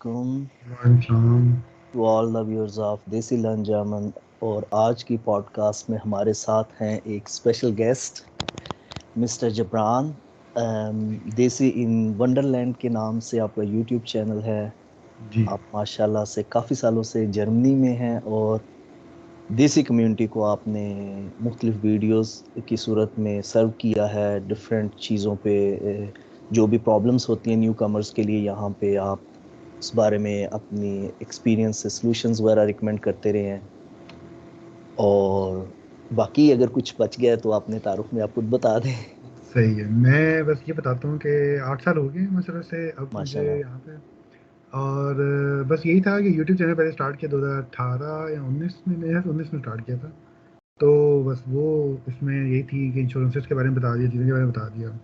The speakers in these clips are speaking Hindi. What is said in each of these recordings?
Assalamualaikum वालेकुम। to all the viewers of देसी लर्न जर्मन। और आज की पॉडकास्ट में हमारे साथ हैं एक स्पेशल गेस्ट मिस्टर जबरान। देसी इन वंडरलैंड के नाम से आपका यूट्यूब चैनल है। जी आप माशाल्लाह से काफ़ी सालों से जर्मनी में हैं और देसी कम्युनिटी को आपने मुख्तलिफ वीडियोस की सूरत में सर्व किया है। डिफरेंट चीज़ों पे जो भी प्रॉब्लम्स होती हैं न्यू कमर्स के लिए, यहाँ पे आप उस बारे में अपनी एक्सपीरियंस से सॉल्यूशंस वगैरह रिकमेंड करते रहे हैं। और बाकी अगर कुछ बच गया तो आपने तारुफ में आप खुद बता दें। सही है। मैं बस ये बताता हूँ कि 8 साल हो गए मसले से अब मुझे माशाल्लाह। यहाँ पे। और बस यही था कि यूट्यूब चैनल पहले स्टार्ट किया 2018 या 19 में, मेरे ख्याल से 19 में स्टार्ट किया था। तो बस वो इसमें यही थी कि इंश्योरेंसेस के बारे में बता दिया, चीज़ों के बारे में बता दिया।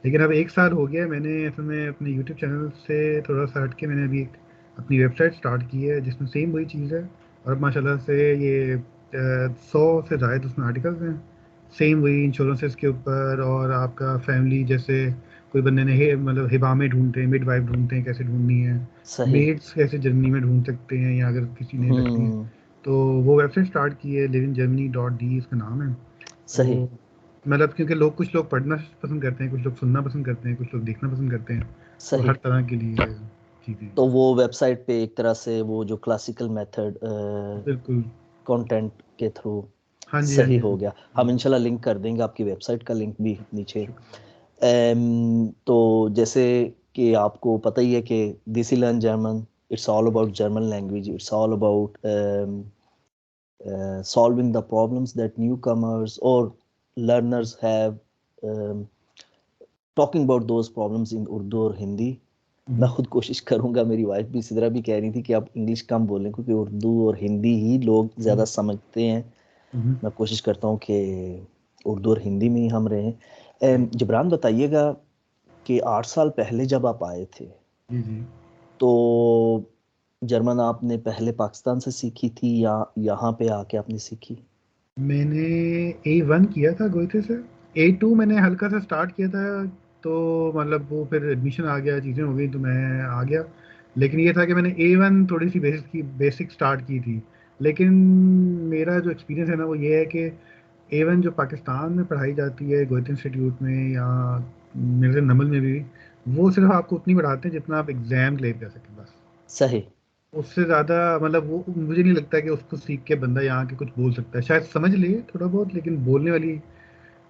लेकिन अब 1 साल हो गया, मैंने असल में अपने यूट्यूब चैनल से थोड़ा सा हट के मैंने अभी एक अपनी वेबसाइट स्टार्ट की है जिसमें सेम वही चीज़ है। और अब माशाल्लाह से ये 100 से ज़ायद उसमें आर्टिकल्स हैं, सेम वही इंश्योरेंसेस के ऊपर। और आपका फैमिली जैसे कोई बंदे ने मतलब हिबामे ढूंढते हैं, मिड वाइफ ढूंढते हैं, कैसे ढूंढनी है, सही। मेड्स कैसे जर्मनी में ढूंढ सकते हैं या अगर किसी ने रखनी है। तो वो वेबसाइट स्टार्ट की है, livingermany.de इसका नाम है। तो सही। मतलब क्योंकि कुछ लोग पढ़ना पसंद करते हैं, कुछ लोग सुनना पसंद करते हैं, कुछ लोग देखना पसंद करते हैं। तो सही। हर तरह के लिए चीज़ें। तो वो वेबसाइट पे एक तरह से वो जो क्लासिकल मेथड बिल्कुल। कंटेंट के थ्रू हाँ जी, हाँ सही जी, हो हाँ गया। जी। हम इंशाल्लाह लिंक कर देंगे, आपकी वेबसाइट का लिंक भी नीचे। शुक्रिया। तो जैसे कि आपको पता ही है कि देसी learn German, it's all about German language, it's all about solving the problems that newcomers or learners have, talking about those problems in Urdu और हिंदी। मैं खुद कोशिश करूंगा, मेरी वाइफ भी इसी तरह भी कह रही थी कि आप इंग्लिश कम बोलें क्योंकि उर्दू और हिंदी ही लोग ज़्यादा समझते हैं। मैं कोशिश करता हूँ कि उर्दू और हिंदी में ही हम रहें। जबरान बताइएगा कि 8 साल पहले जब आप आए थे जी जी। तो जर्मन आपने पहले पाकिस्तान से सीखी थी या यहाँ पे आके आपने सीखी? मैंने A1 किया था गोइथे से। A2 मैंने हल्का सा स्टार्ट किया था। तो मतलब वो फिर एडमिशन आ गया, चीज़ें हो गई तो मैं आ गया। लेकिन ये था कि मैंने A1 थोड़ी सी बेसिक स्टार्ट की थी। लेकिन मेरा जो एक्सपीरियंस है ना वो ये है कि A1 जो पाकिस्तान में पढ़ाई जाती है गोयथ इंस्टीट्यूट में या मेरे से नमल में भी, वो सिर्फ आपको उतनी पढ़ाते हैं जितना आप एग्ज़ाम क्लियर कर सकें बस। सही। उससे ज़्यादा मतलब वो मुझे नहीं लगता कि उसको सीख के बंदा यहाँ के कुछ बोल सकता है। शायद समझ ले थोड़ा बहुत, लेकिन बोलने वाली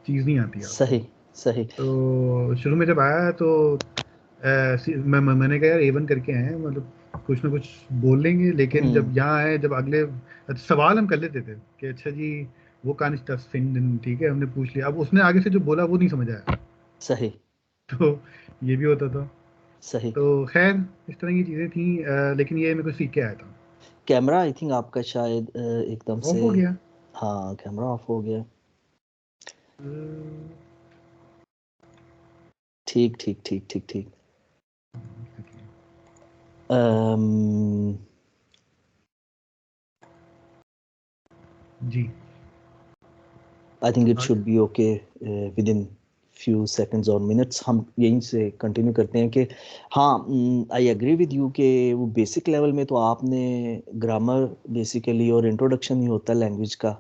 चीज़ नहीं आती आपको। सही। सही। तो शुरू में जब आया तो मैंने कहा यार A1 करके आए हैं, मतलब कुछ ना कुछ बोल लेंगे। लेकिन जब हम्म। यहाँ आए, जब अगले सवाल हम कर लेते थे कि अच्छा जी वो कान इस फिन, ठीक है हमने पूछ लिया, अब उसने आगे से जो बोला वो नहीं समझ आया। सही। तो ये भी होता था। सही। तो खैर इस तरह की चीज़ें थी। लेकिन ये मेरे को सीख के आया था। कैमरा आई थिंक आपका शायद एकदम ऑफ से। हो गया। हाँ, कैमरा ऑफ हो गया। ठीक ठीक ठीक ठीक ठीक। अम्म, जी। आई थिंक इट शुड आगे। Be okay within few seconds और मिनट्स। हम यहीं से कंटिन्यू करते हैं कि हाँ, आई एग्री विद यू कि वो बेसिक लेवल में तो आपने ग्रामर बेसिकली और इंट्रोडक्शन ही होता है लैंग्वेज का।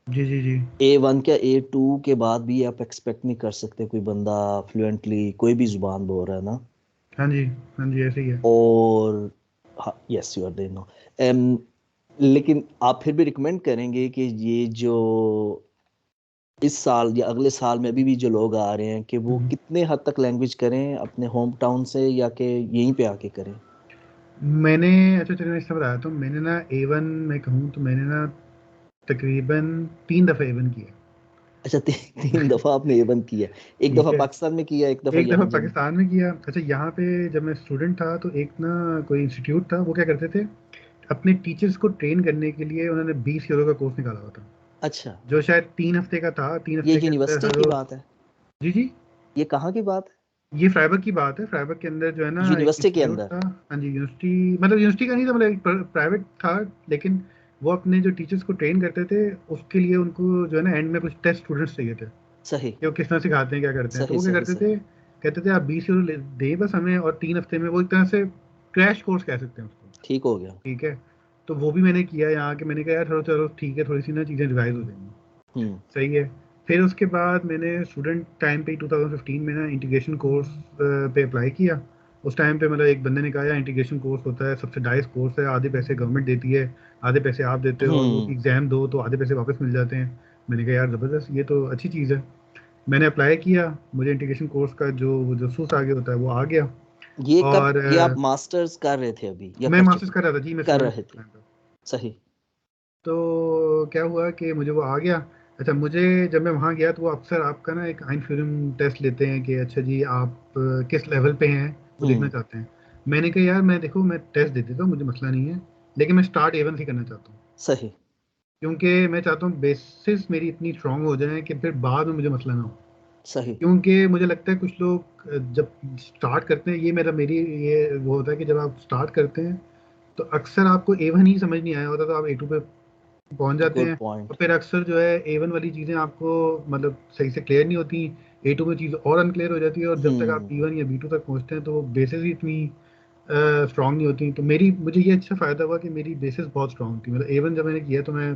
जी जी जी। A1 क्या A2 के बाद भी आप एक्सपेक्ट नहीं कर सकते कोई बंदा फ्लुएंटली कोई भी जुबान बोल रहा है ना। हाँ जी, हाँ जी, ऐसे ही है। और हाँ, yes you are there no. लेकिन आप फिर भी रिकमेंड करेंगे कि ये जो इस साल या अगले साल में अभी भी जो लोग आ रहे हैं कि वो हम्म। कितने हद तक लैंग्वेज करें अपने होम टाउन से या कि यहीं पे आके करें? मैंने अच्छा चलिए मैं इससे बताया तो मैंने ना A1 में कहूँ तो मैंने ना तकरीबन 3 दफ़ा A1 किया। अच्छा, तीन दफा आपने A1 किया? एक ठीक दफा है। पाकिस्तान में किया, एक दफा एक दफ़ा यहाँ जब? पाकिस्तान में किया। अच्छा यहाँ पे जब मैं स्टूडेंट था तो एक ना कोई इंस्टीट्यूट था, वो क्या करते थे अपने टीचर्स को ट्रेन करने के लिए उन्होंने 20 यूरो का कोर्स निकाला हुआ था, अच्छा, जो शायद 3 हफ्ते का था। तीन ये हफ्ते के अंदर यूनिवर्सिटी हर की रोज। बात है? जी जी। ये कहाँ की बात है? ये फ्राइबर्ग की बात है। फ्राइबर्ग के अंदर जो है ना एक यूनिवर्सिटी के इंस्टीट्यूट अंदर? था। हाँ जी, यूनिवर्सिटी मतलब यूनिवर्सिटी का नहीं था, मतलब एक प्राइवेट था। लेकिन वो अपने जो टीचर्स को ट्रेन करते थे उसके लिए उनको जो है ना एंड में कुछ टेस्ट स्टूडेंट्स चाहिए थे सही। कि वो किस तरह सिखाते हैं क्या करते हैं। तो सही वो क्या सही करते सही। थे, कहते थे आप 20 यूरो दें बस हमें, और 3 हफ्ते में वो एक तरह से क्रैश कोर्स कह सकते हैं उसको, ठीक हो गया। ठीक है। तो वो भी मैंने किया यहाँ के, मैंने कहा यार थोड़ा चलो ठीक है, थोड़ी सी ना चीज़ें रिवाइज हो जाएंगी, सही है। फिर उसके बाद मैंने स्टूडेंट टाइम पे 2015 में ना इंटीग्रेशन कोर्स पे अप्लाई किया। उस टाइम पे मतलब एक बंदे ने कहा यार इंटीग्रेशन कोर्स होता है, सब्सिडाइज कोर्स है, आधे पैसे गवर्नमेंट देती है, आधे पैसे आप देते हो, और वो एग्ज़ाम दो तो आधे पैसे वापस मिल जाते हैं। मैंने कहा यार ज़बरदस्त, ये तो अच्छी चीज़ है। मैंने अप्लाई किया, मुझे इंटीग्रेशन कोर्स का जो सूस आगे होता है वो आ गया। और ये आप मास्टर्स कर रहे थे अभी या मैं कर मास्टर्स चुके? कर रहा था जी, मैं कर स्टूडेंट रहे थे, टाइम पे। सही। तो क्या हुआ कि मुझे वो आ गया। अच्छा, मुझे जब मैं वहाँ गया तो वो अक्सर आपका ना एक आइनफ्यूरम टेस्ट लेते हैं कि अच्छा जी आप किस लेवल पे हैं, वो देखना चाहते हैं। मैंने कहा यार मैं देखो मैं टेस्ट दे देता हूँ, मुझे मसला नहीं है, लेकिन मैं स्टार्ट A1 से करना चाहता हूँ, सही। क्योंकि मैं चाहता हूँ बेसिस मेरी इतनी स्ट्रांग हो जाए कि फिर बाद में मुझे मसला ना हो। सही। क्योंकि मुझे लगता है कुछ लोग जब स्टार्ट करते हैं, ये मेरी ये वो होता है कि जब आप स्टार्ट करते हैं तो अक्सर आपको A1 ही समझ नहीं आया होता, तो आप A2 पे पहुंच जाते गुड हैं। और पॉइंट। फिर अक्सर जो है A1 वाली चीज़ें आपको मतलब सही से क्लियर नहीं होती, A2 में चीज़ और अनक्लियर हो जाती है, और जब तक आप B1 या B2 तक पहुंचते हैं तो वो बेसिस ही इतनी स्ट्रांग नहीं होती। तो मुझे ये अच्छा फ़ायदा हुआ कि मेरी बेसिस बहुत स्ट्रांग थी। मतलब A1 जब मैंने किया तो मैं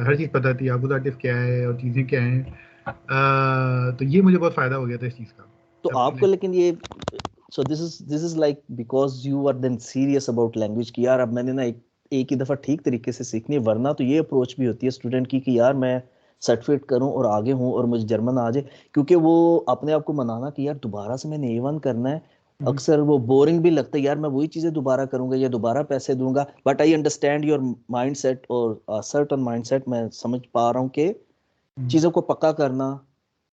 हर चीज़ पता थी, अबूजाटिव क्या है और चीज़ें क्या हैं। तो ये मुझे बहुत फ़ायदा हो गया था इस चीज़ का। तो अब आपको लेकिन ये, so this is like because you are then serious about language की, यार अब मैंने ना एक ही दफा ठीक तरीके से सीखनी है, वरना तो ये अप्रोच भी होती है स्टूडेंट की कि यार मैं सर्टिफिकेट करूं और आगे हूं और मुझे जर्मन आ जाए, क्योंकि वो अपने आप को मनाना कि यार दोबारा से मैंने A1 करना है, अक्सर वो बोरिंग भी लगता है, यार मैं वही चीजें दोबारा करूंगा या दोबारा पैसे दूंगा। But I understand your mindset और सर्टन माइंडसेट, मैं समझ पा रहा हूँ कि चीजों को पक्का करना,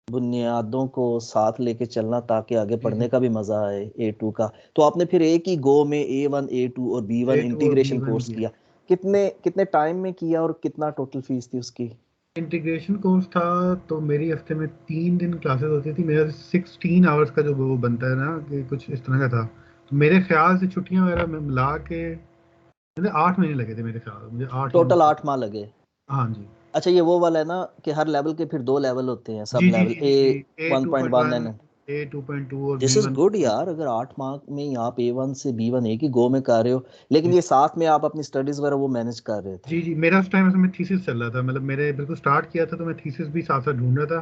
बुनियादों को साथ लेके चलना ताकि आगे जी पढ़ने जी, का भी मजा आए A2 का। तो आपने फिर एक ही गो में A1 A2 और B1 A2 और इंटीग्रेशन B1 कोर्स किया। किया? कितने कितने टाइम में किया और कितना टोटल फीस थी उसकी? इंटीग्रेशन कोर्स था तो मेरी हफ्ते में 3 दिन क्लासेस होती थी। मेरा 16 आवर्स का जो वो बनता है ना, कि कुछ इस तरह का था। तो मेरे ख्याल से छुट्टियां वगैरह में मिला के मुझे 8 महीने लगे थे, मेरे ख्याल मुझे 8 या 9 टोटल साल 8 माह लगे? हाँ जी। अच्छा, ये वो वाला है ना कि हर लेवल के फिर 2 लेवल होते हैं, सब जी जी लेवल जी A जी जी, A1 A2.1 एंड A2.2 और दिस इज B1 गुड 2.2। यार, अगर 8 माह में ही आप A1 से B1 एक ही गो में कर रहे हो, लेकिन जी ये साथ में आप अपनी स्टडीज वगैरह वो मैनेज कर रहे थे? जी जी, मेरा उस टाइम में थीसिस चल रहा था। मतलब मेरे बिल्कुल स्टार्ट किया था तो मैं थीसिस भी साथ साथ ढूंढ रहा था।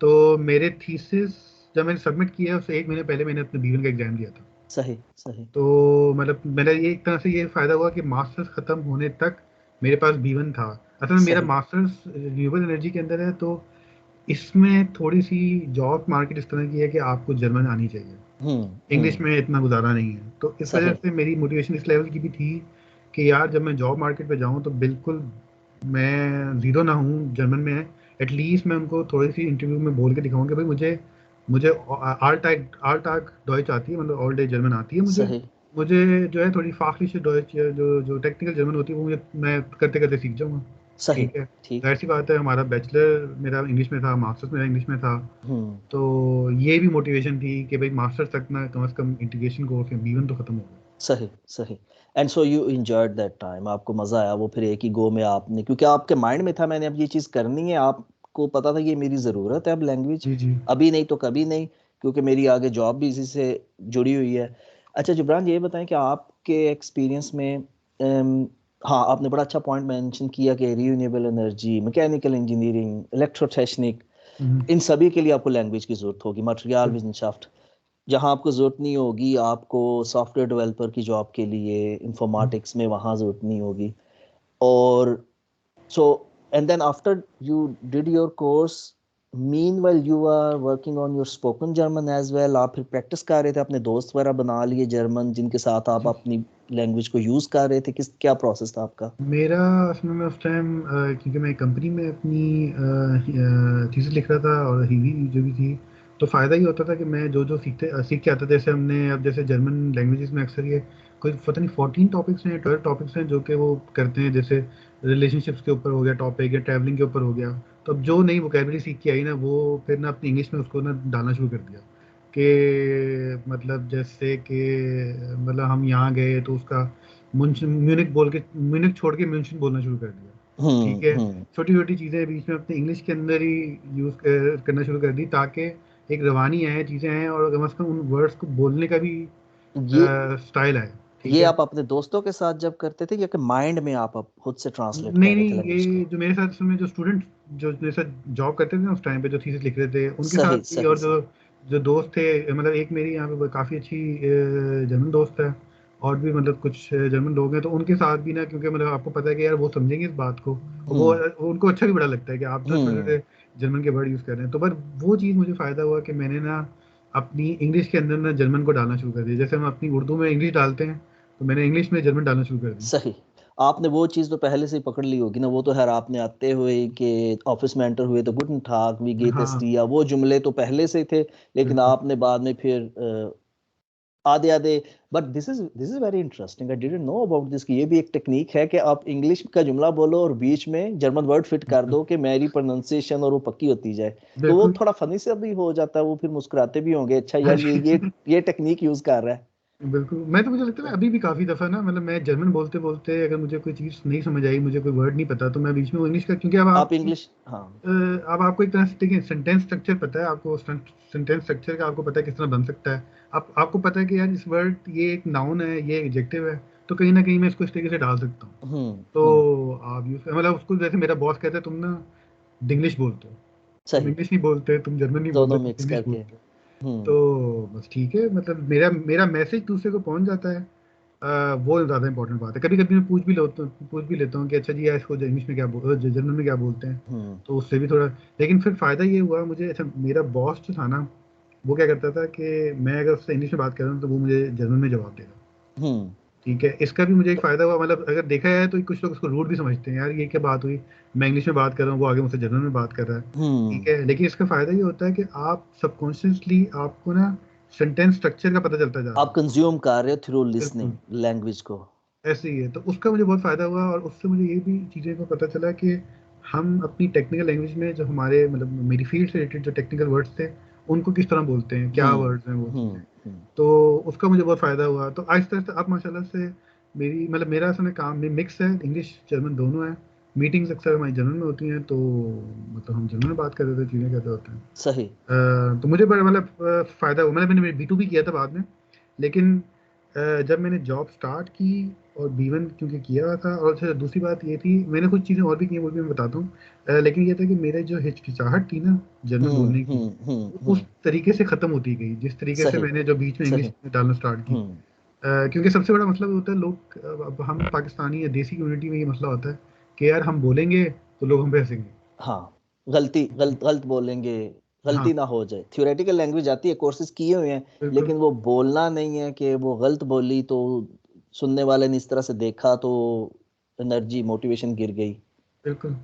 तो मेरे थीसिस जब मैंने सबमिट किया उससे 1 महीने पहले मैंने अपने B1 का एग्जाम दिया था। सही। सही। तो मतलब मेरा ये एक तरह से ये फायदा हुआ कि मास्टर्स खत्म होने तक मेरे पास B1 था। असल में मेरा सही। मास्टर्स रिन्यूएबल एनर्जी के अंदर है, तो इसमें थोड़ी सी जॉब मार्केट इस तरह की है कि आपको जर्मन आनी चाहिए, इंग्लिश हम्म। में इतना गुजारा नहीं है। तो इस वजह सही। से मेरी मोटिवेशन इस लेवल की भी थी कि यार जब मैं जॉब मार्केट पे जाऊं तो बिल्कुल मैं ज़ीरो ना हूँ जर्मन में। एटलीस्ट मैं उनको थोड़ी सी इंटरव्यू में बोल के दिखाऊं कि भाई मुझे मुझे आल टाग डॉइच आती है, मतलब ऑल डे जर्मन आती है मुझे। सही। मुझे जो है थोड़ी फाखलिश डॉइच या जो जो टेक्निकल जर्मन होती है वो मुझे मैं करते करते सीख जाऊंगा। सही। ठीक है, ठीक। जाहिर सी बात है, हमारा बैचलर मेरा इंग्लिश में था, मास्टर्स मेरा इंग्लिश में था। हम्म। तो ये भी मोटिवेशन थी कि भाई मास्टर्स तक ना कम से कम इंटीग्रेशन कोर्स या B1 तो खत्म हो गया। सही। सही। And so you enjoyed that time, आपको मजा आया वो फिर एक ही गो में आपने, क्योंकि आपके माइंड में था मैंने अब ये चीज करनी है, आपको पता था ये मेरी जरूरत है अब लैंग्वेज, जी जी अभी नहीं तो कभी नहीं, क्योंकि मेरी आगे जॉब भी इसी से जुड़ी हुई है। अच्छा जिब्रान, ये बताएं कि आपके एक्सपीरियंस में हाँ, आपने बड़ा अच्छा पॉइंट मेंशन किया कि रिन्यूएबल एनर्जी, मैकेनिकल इंजीनियरिंग, इलेक्ट्रोटेक्निक, हम्म, इन सभी के लिए आपको लैंग्वेज की जरूरत होगी, मटेरियल बिल्कुल। विजनशाफ्ट। जहाँ आपको जरूरत नहीं होगी, आपको सॉफ्टवेयर डेवलपर की जॉब के लिए हम्म। इंफॉर्मेटिक्स में वहाँ जरूरत नहीं होगी। और so and then after you did your course, meanwhile you are working on your spoken German as well, आप फिर प्रैक्टिस कर रहे थे, अपने दोस्त वगैरह बना लिए जर्मन जिनके साथ आप जी, अपनी लैंग्वेज को यूज कर रहे थे, किस क्या प्रोसेस था आपका? मेरा असल में उस टाइम क्योंकि मैं कंपनी में अपनी थीसिस लिख रहा था और हिंदी जो भी थी, तो फ़ायदा ये होता था कि मैं जो जो सीख के आता था। जैसे हमने अब जैसे जर्मन लैंग्वेजेस में अक्सर ये कोई पता नहीं 14 टॉपिक्स हैं 12 टॉपिक्स हैं जो कि वो करते हैं। जैसे रिलेशनशिप्स के ऊपर हो गया टॉपिक, या ट्रैवलिंग के ऊपर हो गया। तो अब जो नई वोकेबलरी सीख के आई ना, वो फिर ना अपनी इंग्लिश में उसको ना डालना शुरू कर दिया। कि मतलब जैसे कि मतलब हम यहाँ गए तो उसका म्यूनिक बोल के, म्यूनिक छोड़ के म्यूनशन बोलना शुरू कर दिया। ठीक है, हम्म। छोटी छोटी चीज़ें बीच में अपने इंग्लिश के अंदर ही यूज़ करना शुरू कर दी, ताकि एक रवानी आए, चीज़ें आए, और कम से कम उन वर्ड्स को बोलने का भी ये स्टाइल है, ठीक ये है। आप अपने दोस्तों के साथ जब करते थे या कि माइंड में आप खुद से ट्रांसलेट नहीं कर रहे थे नहीं, लैंग्वेज ये को? जो मेरे साथ उसमें जो स्टूडेंट जो मेरे साथ जॉब करते थे ना उस टाइम पे, जो थीसिस लिख रहे थे, उनके साथ सही भी, सही और जो सही। जो दोस्त थे, मतलब एक मेरी यहाँ पे काफ़ी अच्छी जर्मन दोस्त है, और भी मतलब कुछ जर्मन लोग हैं, तो उनके साथ भी ना, क्योंकि मतलब आपको पता है कि यार वो समझेंगे इस बात को, और हम्म वो उनको अच्छा भी बड़ा लगता है कि आप जो छोटे हम्म। छोटे जर्मन के वर्ड यूज़ कर रहे हैं। तो बस वो चीज़ मुझे फ़ायदा हुआ कि मैंने ना अपनी इंग्लिश के अंदर ना जर्मन को डालना शुरू कर दिया। जैसे हम अपनी उर्दू में इंग्लिश डालते हैं, तो मैंने इंग्लिश में जर्मन डालना शुरू कर दी। सही। आपने वो चीज़ तो पहले से ही पकड़ ली होगी ना, वो तो खैर आपने आते हुए कि ऑफिस में एंटर हुए तो गुडन ठाक वी गेट एस हाँ, टिया वो जुमले तो पहले से ही थे, लेकिन बिल्कुल। आपने बाद में फिर आधे आधे। But this is very interesting, I didn't know about this कि ये भी एक टेक्निक है कि आप इंग्लिश का जुमला बोलो और बीच में जर्मन वर्ड फिट कर बिल्कुल, दो कि मेरी प्रोनाउंसिएशन और वो पक्की होती जाए। तो वो बिल्कुल। थोड़ा फनी सा भी हो जाता है, वो फिर मुस्कुराते भी होंगे, अच्छा यार ये टेक्निक यूज कर रहा है। बिल्कुल, मैं तो मुझे लगता है अभी भी काफ़ी दफ़ा ना, मतलब मैं जर्मन बोलते-बोलते अगर मुझे कोई चीज़ नहीं समझ आई, मुझे कोई वर्ड नहीं पता, तो मैं बीच में वो इंग्लिश का, क्योंकि आप इंग्लिश, हाँ। अब आपको एक तरह से देखिए सेंटेंस स्ट्रक्चर पता है, आपको सेंटेंस स्ट्रक्चर का आपको पता है किस तरह बन सकता है। आपको पता है कि यार इस वर्ड, ये एक नाउन है, ये एडजेक्टिव है, तो कहीं न कहीं मैं इसको इस तरीके से डाल सकता हूँ। हम्म। तो आप यूज़ मतलब उसको, जैसे मेरा बॉस कहता है, तुम ना डिंग्लिश बोलते हो, तुम सही। इंग्लिश नहीं बोलते, तुम जर्मन नहीं बोलते, दोनों तुम मिक्स इंग्लिश करके। बोलते हो। हम्म तो बस ठीक है, मतलब मेरा मेरा मैसेज दूसरे को पहुंच जाता है। वो ज़्यादा इंपॉर्टेंट बात है। कभी कभी मैं पूछ भी लेता हूँ कि अच्छा जी यार इसको इंग्लिश में क्या जर्मन में क्या बोलते हैं, हम्म तो उससे भी थोड़ा। लेकिन फिर फ़ायदा ये हुआ मुझे, अच्छा मेरा बॉस जो था ना, वो क्या करता था कि मैं अगर उससे इंग्लिश में बात कर रहा हूँ तो वो मुझे जर्मन में जवाब देगा। हम्म ठीक है, इसका भी मुझे एक फ़ायदा हुआ, मतलब अगर देखा जाए तो कुछ लोग उसको रूड भी समझते हैं, यार ये क्या बात हुई, मैं इंग्लिश में बात कर रहा हूँ, वो आगे मुझसे जर्मन में बात कर रहा है। ठीक हम्म। है, लेकिन इसका फ़ायदा ये होता है कि आप सबकॉन्शियसली आपको ना सेंटेंस स्ट्रक्चर का पता चलता जा रहा आप है। कंज्यूम कर रहे हो थ्रू बिल्कुल, लिसनिंग लैंग्वेज को। ऐसे ही है। तो उसका मुझे बहुत फ़ायदा हुआ, और उससे मुझे ये भी चीज़ें को पता चला कि हम अपनी टेक्निकल लैंग्वेज में, जो हमारे मतलब मेरी फील्ड से रिलेटेड जो टेक्निकल वर्ड्स थे, उनको किस तरह बोलते हैं, क्या वर्ड्स हैं वो चीज़ें। हम्म। तो उसका मुझे बहुत फ़ायदा हुआ। तो आहिस्ता आहिस्ता अब माशाल्लाह से मेरी मतलब मेरा असल में काम में मिक्स है, इंग्लिश जर्मन दोनों है। मीटिंग्स अक्सर हमारी जर्मन में होती हैं, तो मतलब हम जर्मन में बात कर रहे थे, चीज़ें कैसे होते हैं। सही। तो मुझे बड़ा मतलब फ़ायदा हुआ, मतलब मैंने B2B किया था बाद में। लेकिन जब मैंने जॉब स्टार्ट की और B1 क्योंकि किया हुआ था, और अच्छा दूसरी बात ये थी, मैंने कुछ चीज़ें और भी की हैं, वो भी मैं बताता हूँ। लेकिन ये था कि मेरे जो हिचकिचाहट थी ना जर्मन बोलने की, वो उस हम्म। तरीके से ख़त्म होती गई जिस तरीके से सही मैंने जो बीच में इंग्लिश सही। डालना स्टार्ट की। हम्म। क्योंकि सबसे बड़ा मसला वो होता है, लोग अब हम पाकिस्तानी या देसी कम्युनिटी में ये मसला होता है कि यार हम बोलेंगे तो लोग हम पे हँसेंगे। हाँ, गलती गलत गलत बोलेंगे, हाँ, गलती ना हो जाए। थ्योरेटिकल लैंग्वेज आती है, कोर्सेज किए हुए हैं, बिल्कुल, लेकिन वो बोलना नहीं है कि वो गलत बोली तो सुनने वाले ने इस तरह से देखा तो एनर्जी मोटिवेशन गिर गई। बिल्कुल।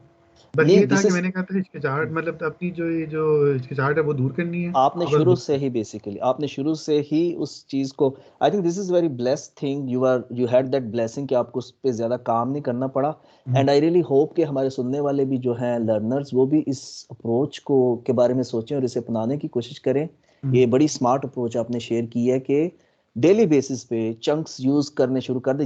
बस नहीं ये था दिस कि इज, मैंने कहा था हिचकिचाहट, मतलब अपनी जो ये जो हिचकिचाहट है वो दूर करनी है, आपने और बस शुरू से बोलना ही बेसिकली आपने शुरू से ही उस चीज को, I think this is very blessed thing, you had that blessing कि आपको उस पे ज्यादा काम नहीं करना पड़ा। है। एंड आई रियली होप कि हमारे सुनने वाले भी जो हैं लर्नर्स, वो भी इस अप्रोच को के बारे में सोचें और इसे अपनाने की कोशिश करें। हुँ, ये बड़ी स्मार्ट अप्रोच आपने शेयर की है कि डेली बेसिस पे चंक्स यूज करने शुरू कर दे।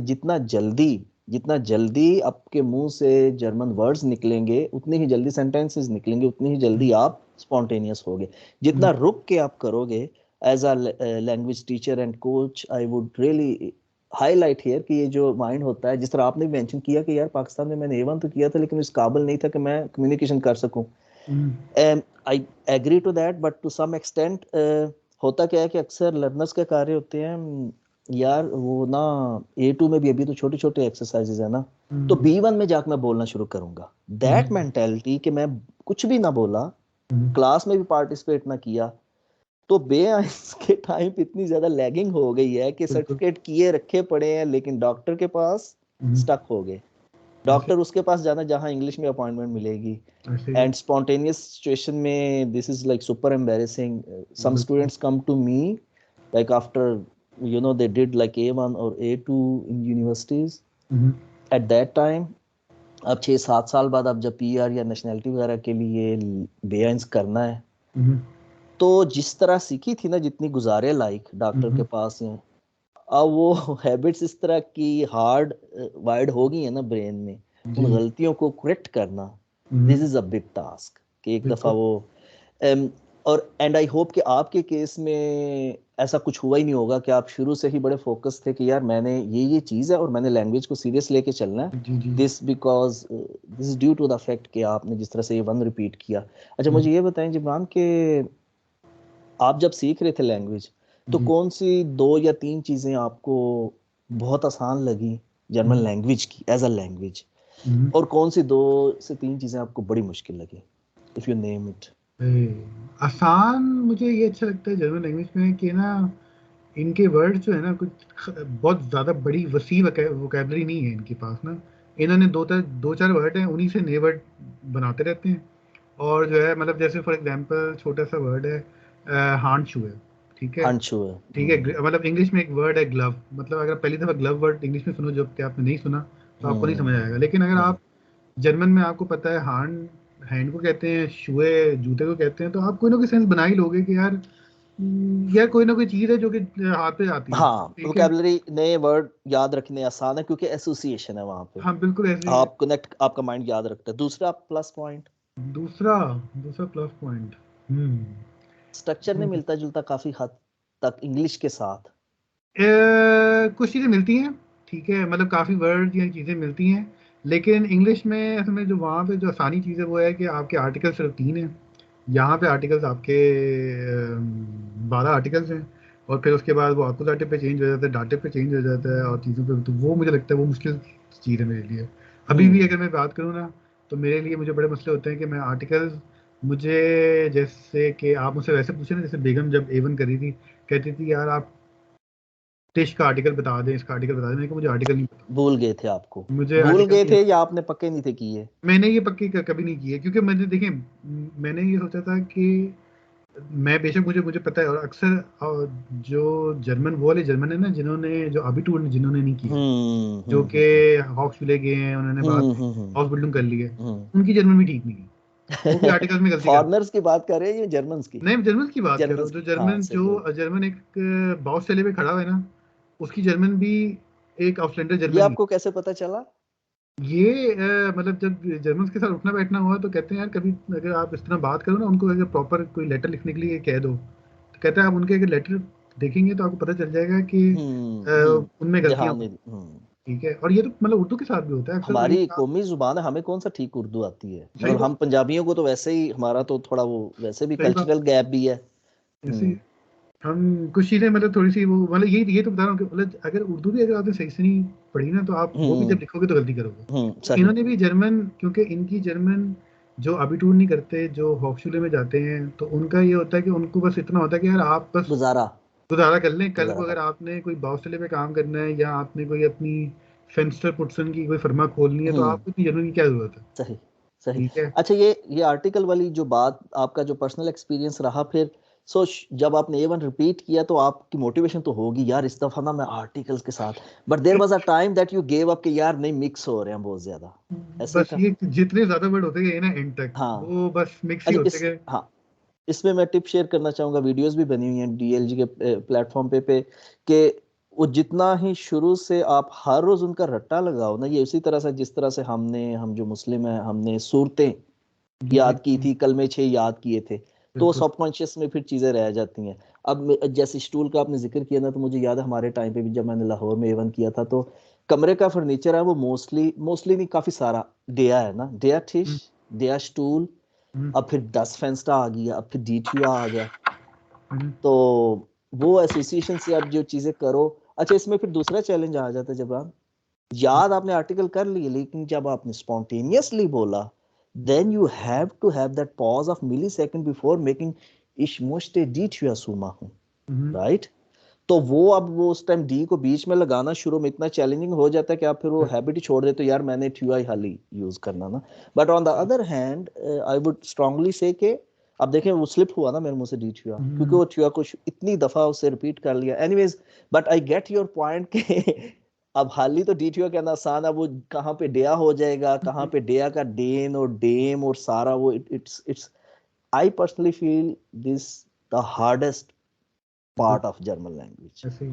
जितना जल्दी आपके मुंह से जर्मन वर्ड्स निकलेंगे, उतनी ही जल्दी सेंटेंसेस निकलेंगे, उतनी ही हुँ, जल्दी आप स्पॉन्टेनियस होगे। जितना हुँ, रुक के आप करोगे as a language teacher and coach, I would really highlight here कि ये जो माइंड होता है, जिस तरह आपने मेंशन किया कि यार पाकिस्तान में मैंने A1 तो किया था, लेकिन इस काबिल नहीं था कि मैं कम्युनिकेशन कर सकूं। Hmm, I agree to that, but to some extent होता क्या है कि अक्सर लर्नर्स के कार्य होते हैं, यार वो ना A2 में भी अभी तो छोटे छोटे एक्सरसाइजेज है ना, तो हुँ, B1 में जाकर मैं बोलना शुरू करूंगा। हुँ, दैट मेंटेलिटी कि मैं कुछ भी ना बोला, हुँ, क्लास में भी पार्टिसिपेट ना किया, तो बेआइंस के टाइम पे इतनी ज्यादा लैगिंग हो गई है कि बिल्कुल। सर्टिफिकेट किए रखे पड़े हैं, लेकिन डॉक्टर के पास हुँ, स्टक हो गए। ऐसे डॉक्टर उसके पास जाना जहां इंग्लिश में अपॉइंटमेंट मिलेगी। ऐसे ही है। एंड स्पॉन्टेनियस सिचुएशन में this is like super embarrassing. Some बिल्कुल। Students come to me like after they did like A1 or A2 in universities hmm, at that time। अब 6-7 साल बाद अब जब PR या नेशनैलिटी वगैरह के लिए बेअंस करना है, हुँ, तो जिस तरह सीखी थी ना, जितनी गुजारे लाइक डॉक्टर के हुँ, पास हैं, अब वो हैबिट्स इस तरह की हार्ड वाइड हो गई है ना ब्रेन में, उन जी, गलतियों को करेक्ट करना, hmm, this is a big task. कि एक दफा बिल्कुल। वो और एंड आई होप कि आपके केस में ऐसा कुछ हुआ ही नहीं होगा कि आप शुरू से ही बड़े फोकस थे कि यार मैंने ये चीज़ है और मैंने लैंग्वेज को सीरियस लेके चलना है, जी जी। This because this is due to the fact कि आपने जिस तरह से ये वन रिपीट किया। अच्छा मुझे ये बताएं जिब्रान के आप जब सीख रहे थे लैंग्वेज तो जी। कौन सी 2 या 3 चीज़ें आपको बहुत आसान लगी जर्मन लैंग्वेज की एज अ लैंग्वेज, और कौन सी 2 से 3 चीज़ें आपको बड़ी मुश्किल लगी, इफ यू नेम इट। आसान मुझे ये अच्छा लगता है जर्मन लैंग्वेज में कि ना इनके वर्ड जो है ना कुछ बहुत ज़्यादा बड़ी वसी वोकेबलरी नहीं है इनके पास ना। इन्होंने दो चार वर्ड हैं, उन्हीं से नए वर्ड बनाते रहते हैं। और जो है मतलब जैसे फॉर एग्जांपल छोटा सा वर्ड है हांड शू है, ठीक है। हांशू है। ठीक है, मतलब इंग्लिश में एक वर्ड है ग्लव, मतलब अगर पहली दफ़ा ग्लव वर्ड इंग्लिश में सुनो जब कि आपने नहीं सुना तो आपको नहीं समझ आएगा। लेकिन अगर नहीं। आप जर्मन में आपको पता है हैंड को कहते हैं, शूए जूते को कहते हैं, तो आप कोई ना कोई सेंस बना ही लोगे कि यार यार कोई ना कोई चीज़ है जो कि हाथ पे आती है, हाँ, ठीक है। वोकैबुलरी नए वर्ड याद रखने आसान है क्योंकि एसोसिएशन है वहां पे, हाँ बिल्कुल ऐसे ही है। आप कनेक्ट, आपका माइंड याद रखता है। दूसरा प्लस पॉइंट, दूसरा दूसरा प्लस पॉइंट स्ट्रक्चर नहीं मिलता जुलता काफी हद तक इंग्लिश के साथ। कुछ चीज़ें मिलती हैं, ठीक है, मतलब काफ़ी वर्ड या चीज़ें मिलती हैं। लेकिन इंग्लिश में असल में जो वहाँ पे जो आसानी चीज़ है वो है कि आपके आर्टिकल सिर्फ 3 हैं। यहाँ पे आर्टिकल्स आपके 12 आर्टिकल्स हैं। और फिर उसके बाद वो अपोजिट पे चेंज हो जाता है, डाटे पे चेंज हो जाता है और चीज़ों पे, तो वो मुझे लगता है वो मुश्किल चीज़ है मेरे लिए। अभी भी हम्म अगर मैं बात करूँ ना तो मेरे लिए मुझे बड़े मसले होते हैं कि मैं आर्टिकल्स, मुझे जैसे कि आप मुझसे वैसे पूछे ना, जैसे बेगम जब A1 करी थी कहती थी यार आप टिश का आर्टिकल बता दें, इसका आर्टिकल बता दें। मैंने कहा मुझे आर्टिकल नहीं पता, भूल गए थे आपको, मुझे भूल आर्टिकल गए नहीं थे आता। या आपने पक्के नहीं थे किए। मैंने ये पक्की कभी नहीं की है क्योंकि मैंने देखें, मैंने ये सोचा था कि मैं बेशक मुझे मुझे पता है, और अक्सर जो जर्मन वो वाले जर्मन है ना जिन्होंने जो अबिटूर जिन्होंने नहीं किया, जो कि हम्म। हॉक्सविले गए हैं, उन्होंने बाद हम्म में हम्म हम्म हाउस बिल्डिंग कर ली है, हम्म। उनकी जर्मन भी ठीक नहीं है। वो भी आर्टिकल्स में गलती करते फॉरेनर्स की बात कर रहे हैं या जर्मन्स की। हैं। नहीं, जर्मन की बात कर रहा हूँ, जर्मन्स जो की, हाँ जर्मन सही है। जो जर्मन एक बाउस चले पे खड़ा हुआ है ना, उसकी जर्मन भी एक आउटलैंडर ये जर्मन ही। आपको कैसे पता चला। ये मतलब जब जर्मन्स के साथ उठना बैठना हुआ तो कहते हैं यार कभी अगर आप इस तरह बात करो ना, उनको अगर प्रॉपर कोई लेटर लिखने के लिए कह दो तो कहते हैं आप उनके अगर लेटर देखेंगे तो आपको पता चल जाएगा कि उनमें गलतियां ध्यान हुई। नहीं। ठीक है, और ये तो मतलब उर्दू के साथ भी होता है अक्सर। हमारी कौमी जुबान है, हमें कौन सा ठीक उर्दू आती है, सही मतलब हम बात, पंजाबियों को तो वैसे ही हमारा तो थोड़ा वो वैसे भी सही बात। कल्चरल गैप भी है। ऐसे ही हम्म हम कुछ चीजें मतलब थोड़ी सी वो मतलब ये तो बता रहा हूँ कि मतलब अगर उर्दू भी अगर आपने सही से नहीं पढ़ी ना तो आप वो भी जब हम्म लिखोगे तो गलती करोगे। तो सही। इन्होंने भी जर्मन, क्योंकि इनकी जर्मन जो अबिटूर नहीं करते, जो हॉक्सुले में जाते हैं, तो उनका ये होता है कि उनको बस इतना होता है कि यार आप बस गुजारा, गुजारा कर लें। कल को गुजारा अगर कर। आपने कोई बाउसले पे काम करना है या आपने कोई अपनी फेंस्टर पुटसन की कोई फर्मा खोलनी है तो हम्म आपको इतनी जर्मन की क्या जरूरत है। सही सही। ठीक है। अच्छा ये आर्टिकल वाली जो बात, आपका जो पर्सनल एक्सपीरियंस रहा फिर, सो जब आपने A1 रिपीट किया तो आपकी मोटिवेशन तो होगी यार इस दफा ना मैं आर्टिकल्स के साथ, but there was a time that you gave up कि यार नहीं मिक्स हो रहे हैं बहुत ज्यादा, ऐसे ही बस था। ये जितने ज्यादा वर्ड होते गए ना एंड तक हाँ। वो बस मिक्स ही अच्छा होते इस, गए। हाँ, इसमें मैं टिप शेयर करना चाहूंगा, वीडियोस भी बनी हुई हैं DLG के प्लेटफॉर्म पे कि वो जितना ही शुरू से आप हर रोज उनका रट्टा लगाओ ना, ये उसी तरह से जिस तरह से हम जो मुस्लिम हैं हमने सूरतें जी जी याद की थी, कलमे 6 याद किए थे, तो बिल्कुल। सबकॉन्शियस में फिर चीजें रह जाती हैं। अब जैसे स्टूल का आपने जिक्र किया ना, तो मुझे याद है हमारे टाइम पे भी जब मैंने लाहौर में A1 किया था तो कमरे का फर्नीचर है वो मोस्टली मोस्टली नहीं काफी सारा डेया है ना, डेया टिश, हम्म, डेया स्टूल, हम्म, अब फिर 10 फेंस्टा आ गया, अब फिर DTU आ गया। हम्म, तो वो एसोसिएशन से आप जो चीजें करो। अच्छा इसमें फिर दूसरा चैलेंज आ जाता है जब आप याद आपने आर्टिकल कर लिए लेकिन जब आपने स्पॉन्टेनियसली बोला, then you have to have that pause of millisecond before making इश मोस्टे डी सुमा हूं, हम्म, राइट। तो वो अब वो उस टाइम डी को बीच में लगाना शुरू में इतना चैलेंजिंग हो जाता है कि आप फिर वो हैबिट ही छोड़ देते हो, यार मैंने TUI हाली यूज करना ना। But on the other hand I would strongly से कि अब देखें वो स्लिप हुआ ना मेरे मुंह से DTUI, क्योंकि हम्म, वो TUI को इतनी दफा उसे रिपीट कर लिया anyways. But I get your point के अब हाली तो DTUI कहना आसान है, वो कहाँ पे डेया हो जाएगा, कहाँ पे डेया का डेन और डेम और सारा वो it's I personally feel this the hardest बिल्कुल पार्ट ऑफ जर्मन लैंग्वेज। ऐसे ही।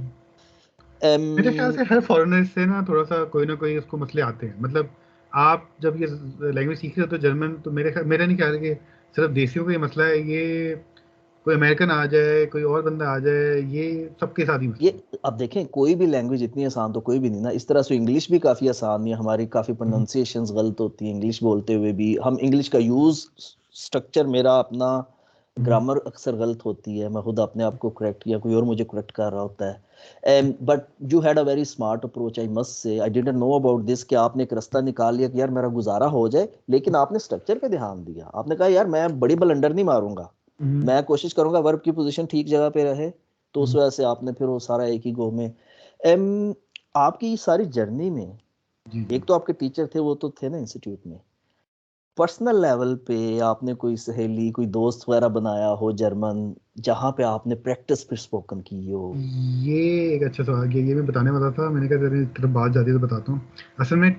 मेरे ख्याल से हर फॉरेनर से ना कोई ना कोई उसको मसले आते हैं, मतलब आप जब ये लैंग्वेज सीख रहे हो तो जर्मन तो मेरा नहीं ख्याल है कि सिर्फ देसियों का ये मसला है। ये कोई अमेरिकन आ जाए, कोई और बंदा आ जाए, ये सबके साथ ही ये मसला है। अब देखें, कोई भी लैंग्वेज इतनी आसान तो कोई भी नहीं ना। इस तरह से इंग्लिश भी काफ़ी आसान नहीं है, हमारी काफ़ी हम्म, प्रोनाउंसिएशंस गलत होती है इंग्लिश बोलते हुए भी। हम इंग्लिश का यूज़, स्ट्रक्चर, मेरा अपना हम्म, ग्रामर अक्सर गलत होती है, मैं खुद अपने आप को करेक्ट या कोई और मुझे करेक्ट कर रहा होता है। But you had a very smart approach, I must say. I didn't know about this कि आपने एक रास्ता निकाल लिया कि यार मेरा गुजारा हो जाए, लेकिन आपने स्ट्रक्चर पे ध्यान दिया। आपने कहा यार मैं बड़ी बलंडर नहीं मारूंगा, हम्म, मैं कोशिश करूंगा वर्ब की पोजीशन ठीक जगह पे रहे। तो उस हम्म, वजह से आपने फिर वो सारा एक ही गो में आपकी सारी जर्नी में, जी जी। एक तो आपके टीचर थे, वो तो थे ना इंस्टीट्यूट में, पर्सनल लेवल पे आपने कोई सहेली, कोई दोस्त वगैरह बनाया हो जर्मन, जहाँ पे आपने प्रैक्टिस पे स्पोकन की हो? ये एक अच्छा सवाल किया, ये मैं बताने वाला था, मैंने कहा तेरी तरफ बात जाती है तो बताता हूँ। असल में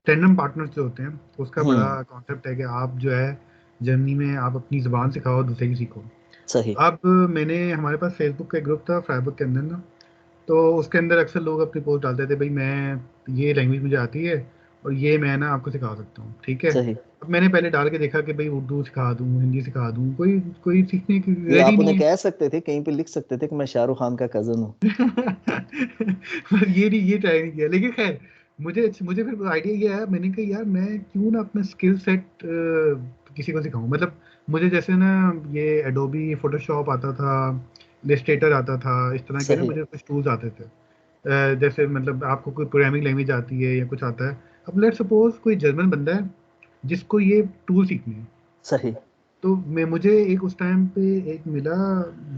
टैंडम पार्टनर्स जो होते हैं उसका बड़ा हम्म। कॉन्सेप्ट है कि आप जो है जर्नी में आप अपनी ज़बान सिखाओ, दूसरे की सीखो। सही। अब मैंने, हमारे पास फेसबुक का एक ग्रुप था फ्राइबुक के अंदर ना, तो उसके अंदर अक्सर लोग अपनी पोस्ट डालते थे, भाई मैं ये लैंग्वेज मुझे आती है और ये मैं ना आपको सिखा सकता हूँ, ठीक है। सही। अब मैंने पहले डाल के देखा कि भाई उर्दू सिखा दूँ, हिंदी सिखा दूँ, कोई कोई सीखने की ये रेडी आप उन्हें नहीं कह सकते थे, कहीं पे लिख सकते थे कि मैं शाहरुख खान का कजन हूँ। पर ये नहीं, ये ट्राई नहीं किया, लेकिन खैर मुझे मुझे फिर आइडिया ये आया, मैंने कहा यार मैं क्यों ना अपना स्किल सेट किसी को सिखाऊं। मतलब मुझे जैसे ना ये एडोबी फोटोशॉप आता था, इलस्ट्रेटर आता था, इस तरह के ना सही। मुझे कुछ टूल्स आते थे। जैसे मतलब आपको कोई प्रोग्रामिंग लैंग्वेज आती है या कुछ आता है, अब लेट सपोज कोई जर्मन बंदा है जिसको ये टूल सीखनी है, सही। तो मैं, मुझे एक उस टाइम पे एक मिला,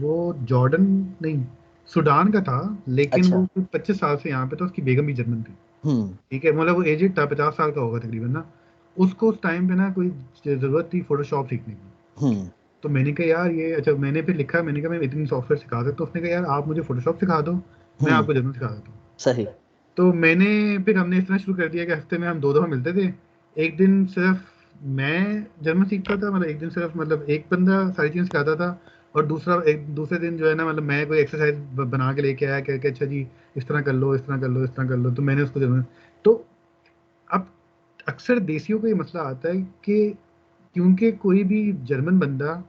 वो जॉर्डन नहीं, सूडान का था, लेकिन अच्छा। वो 25 साल से यहाँ पे था, उसकी बेगम भी जर्मन थी, हम्म। ठीक है, मतलब वो एजेड था, 50 साल का होगा तकरीबन ना। उसको उस टाइम पे ना कोई जरूरत थी फोटोशॉप सीखने की। हम्म। तो मैंने कहा यार ये अच्छा, मैंने फिर लिखा, मैंने कहा मैं इतनी सॉफ्टवेयर सिखा सकता हूँ। उसने कहा यार आप मुझे फोटोशॉप सिखा दो, मैं हम्म। आपको जर्मन सिखा देता हूँ। सही। तो मैंने, फिर हमने इस तरह शुरू कर दिया कि हफ्ते में हम 2 दफा मिलते थे। एक दिन सिर्फ मैं जर्मन सीखता था, मतलब एक दिन सिर्फ, मतलब एक बंदा सारी चीज़ें सिखाता था, और दूसरा एक दूसरे दिन जो है ना, मतलब मैं कोई एक्सरसाइज बना के लेके आया, कह के अच्छा जी इस तरह कर लो, इस तरह कर लो, इस तरह कर लो, तो मैंने उसको जर्मन। तो अब अक्सर देसियों को ये मसला आता है कि क्योंकि कोई भी जर्मन बंदा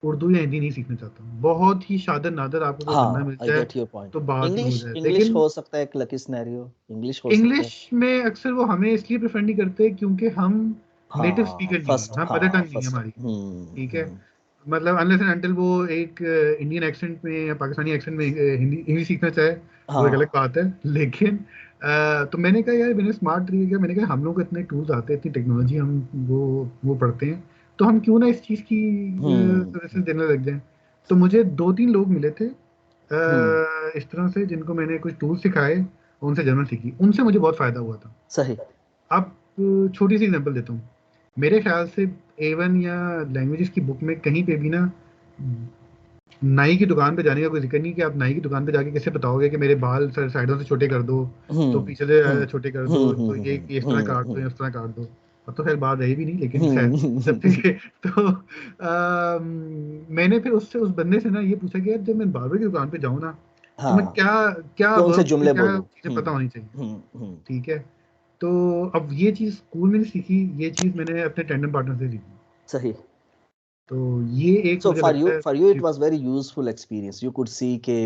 उर्दू या हिंदी नहीं सीखना चाहता, बहुत ही शादर नादर आपको कोई बंदा हाँ, मिल आई जाए गेट योर पॉइंट। तो बात हो इंग्लिश, जाए, इंग्लिश लेकिन हो सकता है एक लकी सिनेरियो, इंग्लिश हो सकता इंग्लिश है। में अक्सर वो हमें इसलिए प्रेफर नहीं करते क्योंकि हम नेटिव हाँ स्पीकर नहीं है, फर्स्ट, हम मदर हाँ टंग नहीं है फर्स्ट। हमारी, ठीक है। हम्म। मतलब अनलेस एंड अनटिल वो एक इंडियन एक्सेंट में या पाकिस्तानी एक्सेंट में हिंदी इंग्लिश सीखना चाहे, वो एक अलग हाँ। बात है, लेकिन तो मैंने कहा यार, मैंने स्मार्ट तरीके किया, मैंने कहा हम लोग को इतने टूल्स आते हैं, इतनी टेक्नोलॉजी हम वो पढ़ते हैं, तो हम क्यों ना इस चीज़ की हम्म। सर्विसेज देने लग जाएं। तो मुझे 2-3 लोग मिले थे हम्म। इस तरह से, जिनको मैंने कुछ टूल सिखाए, उनसे जर्मन सीखी, उनसे मुझे बहुत फायदा हुआ था। सही। अब छोटी सी एग्जांपल देता हूँ, मेरे ख्याल से A1 या लैंग्वेजेस की बुक में कहीं पे भी ना नाई की दुकान पे जाने का कोई जिक्र नहीं, कि आप नाई की दुकान पे जाके किससे बताओगे कि मेरे बाल सर साइडों से छोटे कर दो, तो हम्म। पीछे से हम्म। छोटे कर दो, तो ये इस तरह काट दो या हम्म। उस तरह काट दो। अब तो खैर बात रही भी नहीं, लेकिन खैर जब हम्म। तक तो मैंने फिर उससे, उस बंदे से ना ये पूछा कि यार जब मैं बार्बर की दुकान पे जाऊँ ना, तो मैं हाँ, क्या क्या कौन से वर्ब जुमले क्या बोलूं? चीज़ें पता होनी चाहिए, हम्म। ठीक है। तो अब ये चीज़ स्कूल में नहीं सीखी, ये चीज़ मैंने अपने टैंडम पार्टनर से सीखी। सही। तो ये एक सो मुझे फॉर लगता यू, है फॉर यू इट जी। Was very useful experience, you could see के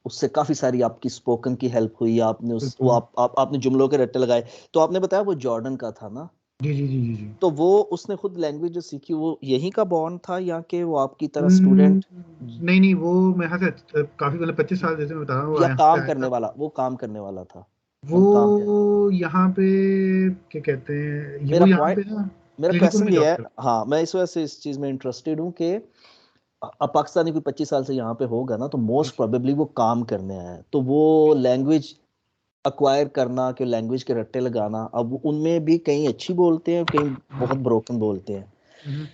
उससे काफी सारी आपकी स्पोकन की हेल्प हुई, आपने उस वो बिल्कुल। आपने जुमलों के रट्टे लगाए। तो आपने बताया वो जॉर्डन का था ना? जी जी जी जी जी। तो वो उसने खुद लैंग्वेज जो सीखी वो यहीं का बॉर्न था, या कि वो आपकी तरह हम्म, स्टूडेंट, नहीं नहीं, वो मैं यहाँ से काफी, मतलब 25 साल जैसे मैं बता रहा हूँ, वो या यहाँ पे काम आया करने था। वाला, वो काम करने वाला था? मतलब काम क्या? वो यहाँ पे क्या कहते हैं, ये मेरा वो यहाँ पॉइंट, पे ना मेरा क्लिनिकल क्वेश्चन में ये जॉब है, करता हाँ मैं इस वजह से इस चीज में इंटरेस्टेड हूँ कि अब पाकिस्तानी कोई 25 साल से यहाँ पे होगा ना, तो है। मोस्ट प्रोबेबली वो काम करने आया है, तो वो लैंग्वेज अक्वायर करना, कि लैंग्वेज के रट्टे लगाना, अब उनमें भी कहीं अच्छी बोलते हैं, कहीं बहुत ब्रोकन बोलते हैं। हम्म,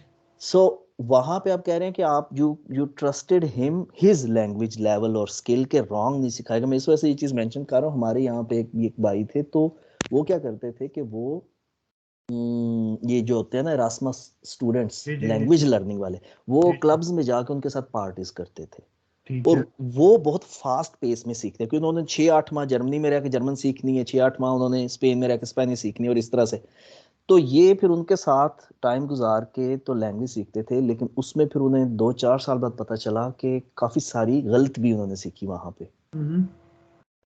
सो वहां पे आप कह रहे हैं कि आप you trusted him, his language level और स्किल के, रॉन्ग नहीं सिखाएगा। मैं इस वजह से ये चीज मेंशन कर रहा हूँ। हमारे यहाँ पे एक भाई थे, तो वो क्या करते थे कि वो ये जो होते हैं ना एरास्मस स्टूडेंट्स, जी जी जी लैंग्वेज जी लर्निंग वाले, वो जी जी, क्लब्स में जाके उनके साथ पार्टीज करते थे। ठीक और है। वो बहुत फास्ट पेस में सीखते हैं, क्योंकि उन्होंने 6-8 माह जर्मनी में रह के जर्मन सीखनी है, 6-8 माह उन्होंने स्पेन में रह के स्पेनिश सीखनी है, और इस तरह से। तो ये फिर उनके साथ टाइम गुजार के तो लैंग्वेज सीखते थे, लेकिन उसमें फिर उन्हें 2-4 साल बाद पता चला कि काफी सारी गलत भी उन्होंने सीखी वहां पे,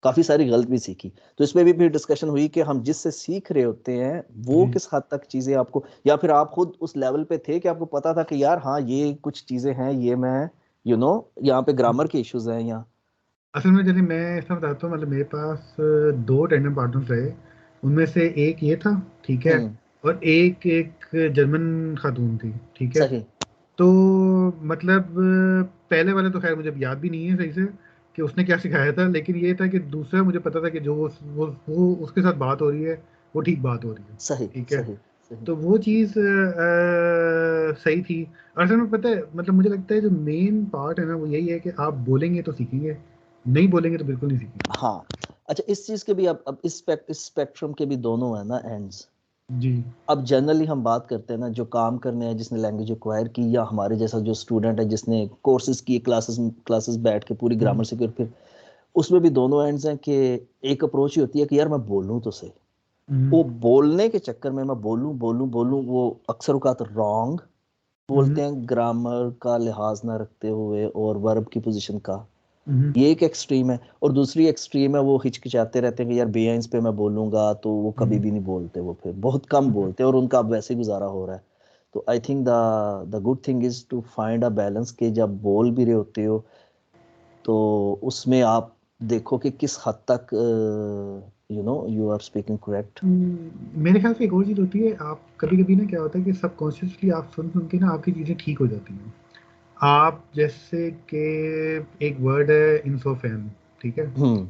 काफी सारी गलत भी सीखी। तो इसमें भी फिर डिस्कशन हुई कि हम जिससे सीख रहे होते हैं वो जी किस हद तक चीजें आपको, या फिर आप खुद उस लेवल पे थे कि आपको पता था कि यार हाँ ये कुछ चीजें हैं, ये मैं यहाँ पे ग्रामर के इश्यूज हैं या। असल में जैसे मैं ऐसा बताता हूँ, मतलब मेरे पास दो टैंडम पार्टनर्स रहे। उनमें से एक ये था, ठीक है, हम्म। और एक एक जर्मन खातून थी, ठीक है। सही। तो मतलब पहले वाले तो खैर मुझे याद भी नहीं है सही से कि उसने क्या सिखाया था, लेकिन ये था कि दूसरा मुझे पता था कि जो वो उसके साथ बात हो रही है वो ठीक बात हो रही है, सही। ठीक है। सही। सही। तो वो चीज़ सही थी। और असल में पता है, मतलब मुझे लगता है जो मेन पार्ट है ना वो यही है कि आप बोलेंगे तो सीखेंगे, नहीं बोलेंगे तो बिल्कुल नहीं सीखेंगे। हाँ। अच्छा, इस चीज के भी अब इस स्पेक्ट्रम के भी दोनों है ना एंड्स। जी। अब जनरली हम बात करते हैं ना, जो काम करने हैं, जिसने लैंग्वेज एक्वायर की, या हमारे जैसा जो स्टूडेंट है जिसने कोर्सेज किए, क्लासेस क्लासेस बैठ के पूरी हम्म, ग्रामर सीखी, और फिर उसमें भी दोनों एंड्स हैं कि एक अप्रोच ही होती है कि यार मैं बोलूं तो सही। हम्म, वो बोलने के चक्कर में मैं बोलूं बोलूं बोलूं, वो अक्सर औकात रॉन्ग हम्म, बोलते हैं, ग्रामर का लिहाज ना रखते हुए और वर्ब की पोजीशन का। हम्म, ये एक एक्सट्रीम है, और दूसरी एक्सट्रीम है वो हिचकिचाते रहते हैं कि यार बेआइंस पे मैं बोलूंगा, तो वो कभी हम्म, भी नहीं बोलते, वो फिर बहुत कम बोलते हैं, और उनका अब वैसे ही गुजारा हो रहा है। तो I think the good thing is to find a balance, के जब बोल भी रहे होते हो तो उसमें आप देखो कि किस हद तक यू आर स्पीकिंग करेक्ट। मेरे ख्याल से एक और चीज़ होती है, आप कभी कभी ना क्या होता है कि सबकॉन्शियसली आप सुन सुन के ना आपकी चीज़ें ठीक हो जाती हैं। आप जैसे कि एक वर्ड है इंसोफेन, ठीक है। हम्म।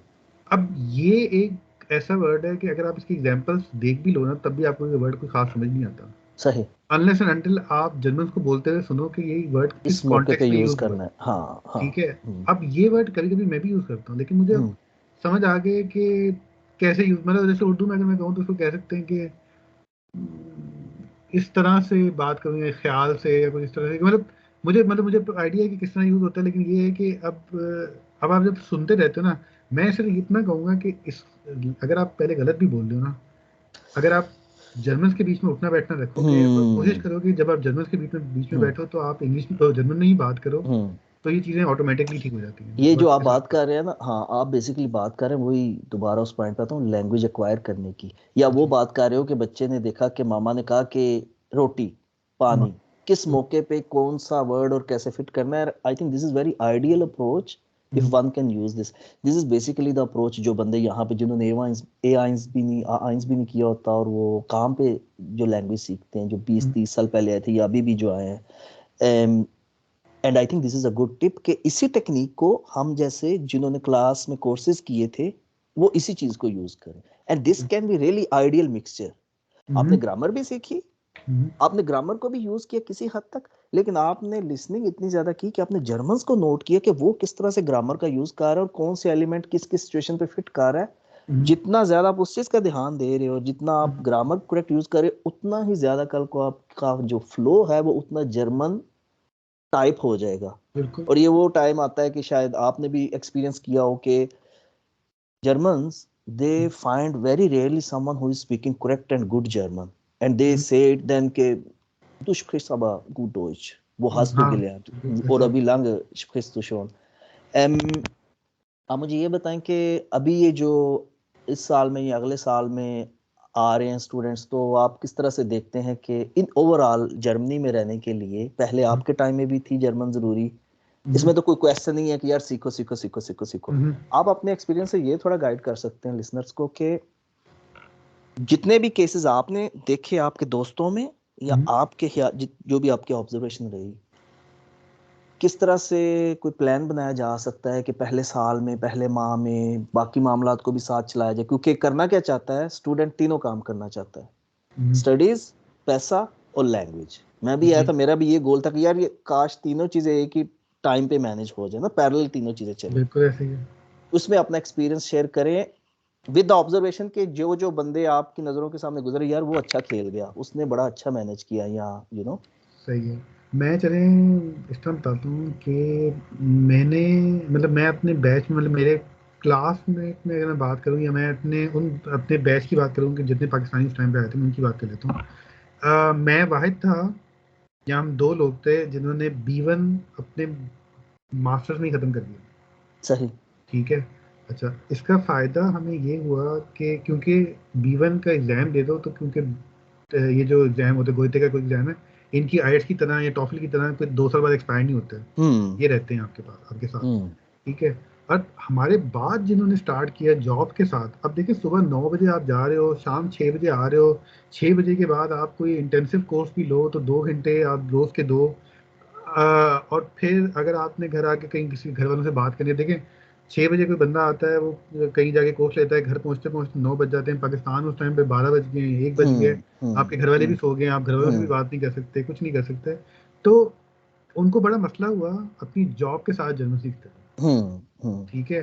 अब ये एक ऐसा वर्ड है कि अगर आप इसकी एग्जांपल्स देख भी लो ना तब भी आपको ये वर्ड कोई खास समझ नहीं आता, सही। अनलेस एंड अनटिल आप जर्मन्स को बोलते हुए सुनो कि ये वर्ड किस इस मौके पे कॉन्टेक्स्ट में यूज यूज हुआ करना है, है, हाँ हाँ। ठीक है। हम्म। अब ये वर्ड कभी कभी मैं भी यूज करता हूँ, लेकिन मुझे अब हम्म। समझ आ गए कि कैसे यूज, मतलब जैसे उर्दू में अगर मैं कहूँ तो उसको कह सकते हैं कि इस तरह से बात करूँ या ख्याल से या कुछ इस तरह से, मतलब मुझे आइडिया है कि किस तरह यूज होता है, लेकिन ये है कि अब आप जब सुनते रहते हो ना, मैं सिर्फ इतना कहूंगा कि इस अगर आप पहले गलत भी बोल रहे हो ना, अगर आप जर्मन्स के बीच में उठना बैठना रखोगे और कोशिश हम्म। करोगे जब आप जर्मन्स के बीच में हम्म। बैठो तो आप इंग्लिश में तो जर्मन में ही बात करो, हम्म। तो ये चीज़ें ऑटोमेटिकली ठीक हो जाती हैं, ये जो बस आप इस बात बात कर रहे हैं ना, हाँ, आप बेसिकली बात कर रहे हैं, वही दोबारा उस पॉइंट पे आता हूँ, लैंग्वेज एक्वायर करने की, या पे। वो जी। बात कर रहे हो कि बच्चे ने देखा कि मामा ने कहा कि रोटी, हाँ। पानी, किस मौके पे कौन सा वर्ड और कैसे फिट करना है। I think this is very ideal approach if hmm, one can use this. This is basically the approach जो बंदे यहाँ पे जिन्होंने ए आइंस भी नहीं, आइंस भी नहीं किया होता, और वो काम पे जो लैंग्वेज सीखते हैं, जो बीस हम्म, तीस साल पहले आए थे या अभी भी जो आए हैं। And I think this is a good tip कि इसी टेक्निक को हम जैसे जिन्होंने क्लास में कोर्सेज किए थे वो इसी चीज को यूज करें। And this can be really ideal mixture. आपने हम्म, ग्रामर भी सीखी, हम्म, आपने ग्रामर को भी यूज किया किसी हद तक, लेकिन आपने लिसनिंग इतनी ज्यादा की कि आपने जर्मन्स को नोट किया कि वो किस तरह से ग्रामर का यूज कर रहा है और कौन से एलिमेंट किस किस सिचुएशन पे फिट कर रहा है। हम्म, जितना ज्यादा आप उस चीज का ध्यान दे रहे हो, जितना आप हम्म, ग्रामर करेक्ट यूज कर रहे हो, उतना ही ज्यादा कल को आपका जो फ्लो है वो उतना जर्मन टाइप हो जाएगा। बिल्कुल। और ये वो टाइम आता है कि शायद आपने भी एक्सपीरियंस किया हो कि Germans they find very rarely someone who is speaking correct and good German, and they hmm, say it then कि du sprichst aber gut Deutsch, wo hast du हाँ, gelernt, ऐसा oder होता wie lange sprichst du schon। ähm, आप मुझे ये बताएं कि अभी ये जो इस साल में या अगले साल में आ रहे हैं स्टूडेंट्स, तो आप किस तरह से देखते हैं कि इन ओवरऑल जर्मनी में रहने के लिए, पहले है। आपके टाइम में भी थी जर्मन जरूरी, हम्म, इसमें तो कोई क्वेश्चन नहीं है कि यार सीखो सीखो सीखो सीखो सीखो। हम्म, आप अपने एक्सपीरियंस से ये थोड़ा गाइड कर सकते हैं लिसनर्स को कि जितने भी केसेस आपने देखे आपके दोस्तों में, या हम्म, आपके जो भी आपके ऑब्जर्वेशन रही, किस तरह से कोई प्लान बनाया जा सकता है कि पहले साल में, पहले माह में बाकी मामलात को भी साथ चलाया जाए, क्योंकि करना क्या चाहता है स्टूडेंट, तीनों काम करना चाहता है, हम्म, स्टडीज, पैसा और लैंग्वेज। मैं भी आया जी, था, मेरा भी ये गोल था कि यार ये काश तीनों चीजें एक ही टाइम पे मैनेज हो जाए ना, पैरेलल तीनों चीजें चले। बिल्कुल ऐसे ही है। उसमें अपना एक्सपीरियंस शेयर करें विद द ऑब्जर्वेशन के जो जो बंदे आपकी नजरों के सामने गुजरे, यार वो अच्छा खेल गया, उसने बड़ा अच्छा मैनेज किया, या सही है। मैं चले इस तरह बताता हूँ कि मैंने, मतलब मैं अपने बैच में, मतलब मेरे क्लास में अगर मैं बात करूँ या मैं अपने बैच की बात करूँ कि जितने पाकिस्तानी उस टाइम पे आए थे मैं उनकी बात कर लेता हूँ। मैं वाहिद था या हम दो लोग थे जिन्होंने B1 अपने मास्टर्स में ही खत्म कर दिया। सही। ठीक है। अच्छा, इसका फायदा हमें ये हुआ कि क्योंकि B1 का एग्जाम दे दो तो क्योंकि ये जो एग्जाम होते हैं गोइते का कोई एग्जाम है, इनकी आईएल्टीएस की तरह या टॉफल की तरह कोई 2 साल बाद एक्सपायर नहीं होते हैं। हम्म। ये रहते हैं आपके पास आपके साथ। हम्म। ठीक है। और हमारे बाद जिन्होंने स्टार्ट किया जॉब के साथ, अब देखिए सुबह 9 बजे आप जा रहे हो, शाम 6 बजे आ रहे हो, 6 बजे के बाद आप कोई इंटेंसिव कोर्स भी लो तो 2 घंटे आप रोज के दो। और फिर अगर आपने घर आके कहीं किसी घर वालों से बात करनी है, देखें 6 बजे कोई बंदा आता है, वो कहीं जाके कोर्स लेता है, घर पहुंचते पहुंचते 9 बज जाते हैं। पाकिस्तान उस टाइम पे 12 बज गए, 1 बज गए। हम्म। आपके घर वाले भी हम्म। सो गए, आप घर वालों से भी हम्म। बात नहीं कर सकते, कुछ नहीं कर सकते। तो उनको बड़ा मसला हुआ अपनी जॉब के साथ जर्नल सीखते हैं। हम्म। हम्म। ठीक है।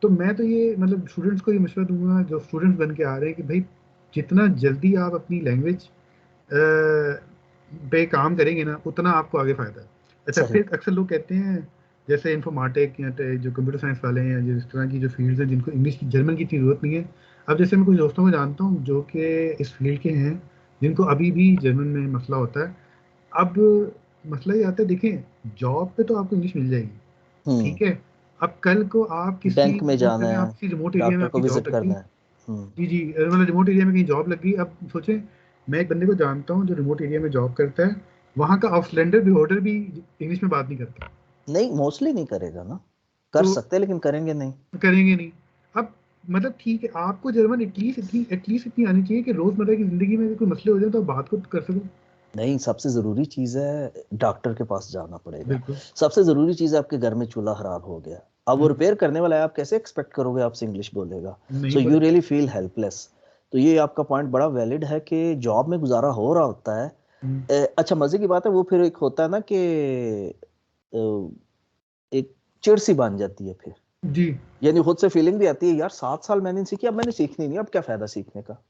तो मैं तो ये मतलब स्टूडेंट्स को ये मशवरा दूंगा जो स्टूडेंट्स बन के आ रहे हैं कि भाई जितना जल्दी आप अपनी लैंग्वेज पे काम करेंगे ना उतना आपको आगे फायदा है। अच्छा, सही। फिर अक्सर लोग कहते हैं जैसे इन्फॉर्मेटिक या जो कंप्यूटर साइंस वाले हैं या जिस तरह की जो फील्ड्स हैं जिनको इंग्लिश की जर्मन की इतनी जरूरत नहीं है। अब जैसे मैं कुछ दोस्तों को जानता हूँ जो कि इस फील्ड के हैं जिनको अभी भी जर्मन में मसला होता है। अब मसला ये आता है, देखें जॉब पे तो आपको इंग्लिश मिल जाएगी। हम्म। ठीक है। अब कल को आप किसी बैंक में सपोज जाना करें है, आप किसी रिमोट एरिया में डॉक्टर को आपकी विजिट जॉब लग गई। करना है। हम्म। जी जी, मतलब रिमोट एरिया में कहीं जॉब लग गई। अब सोचें, मैं एक बंदे को जानता हूँ जो रिमोट एरिया में जॉब करता है, वहाँ का आउटलैंडर बिहेवियर भी इंग्लिश में बात नहीं करता। नहीं, मोस्टली नहीं करेगा ना, कर तो सकते हैं लेकिन करेंगे नहीं। करेंगे नहीं। अब मतलब ठीक है, आपको जर्मन एटलीस्ट इतनी आनी चाहिए कि रोजमर्रा की जिंदगी में अगर कोई मसले हो जाए तो आप बात को कर सको। नहीं, सबसे जरूरी चीज है डॉक्टर के पास जाना पड़ेगा। बिल्कुल। सबसे जरूरी चीज है आपके घर में चूल्हा खराब हो गया, अब वो रिपेयर करने वाला है, आप कैसे एक्सपेक्ट करोगे आपसे इंग्लिश बोलेगा? नहीं सो यू बोलेगा। Really feel helpless. तो ये आपका पॉइंट बड़ा वैलिड है कि जॉब में गुजारा हो रहा होता है। हम्म, अच्छा, मजे की बात है, वो फिर एक होता है ना कि एक चिड़ सी बन जाती है फिर, जी। यानी खुद से फीलिंग भी आती है, यार 7 साल मैंने सीखी, अब मैंने सीखनी नहीं, अब क्या फायदा सीखने का।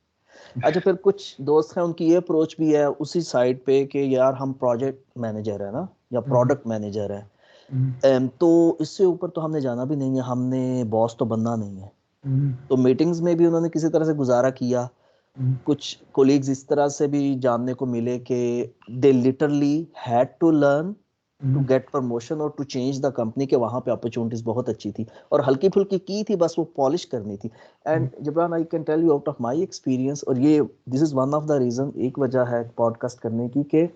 अच्छा, फिर कुछ दोस्त हैं उनकी ये अप्रोच भी है उसी साइड पे कि यार हम प्रोजेक्ट मैनेजर है ना, या हम्म, प्रोडक्ट मैनेजर है, हम्म, तो इससे ऊपर तो हमने जाना भी नहीं है, हमने बॉस तो बनना नहीं है। हम्म, तो मीटिंग्स में भी उन्होंने किसी तरह से गुजारा किया। हम्म, कुछ कोलीग्स इस तरह से भी जानने को मिले कि they literally had to learn to hmm, get promotion और टू चेंज द कंपनी, के वहां पे अपॉर्चुनिटीज बहुत अच्छी थी और हल्की फुल्की की थी, बस वो पॉलिश करनी थी। And Jibran, I can tell you out of my experience, और ये this is one of the reason, एक वजह है पॉडकास्ट करने की, कि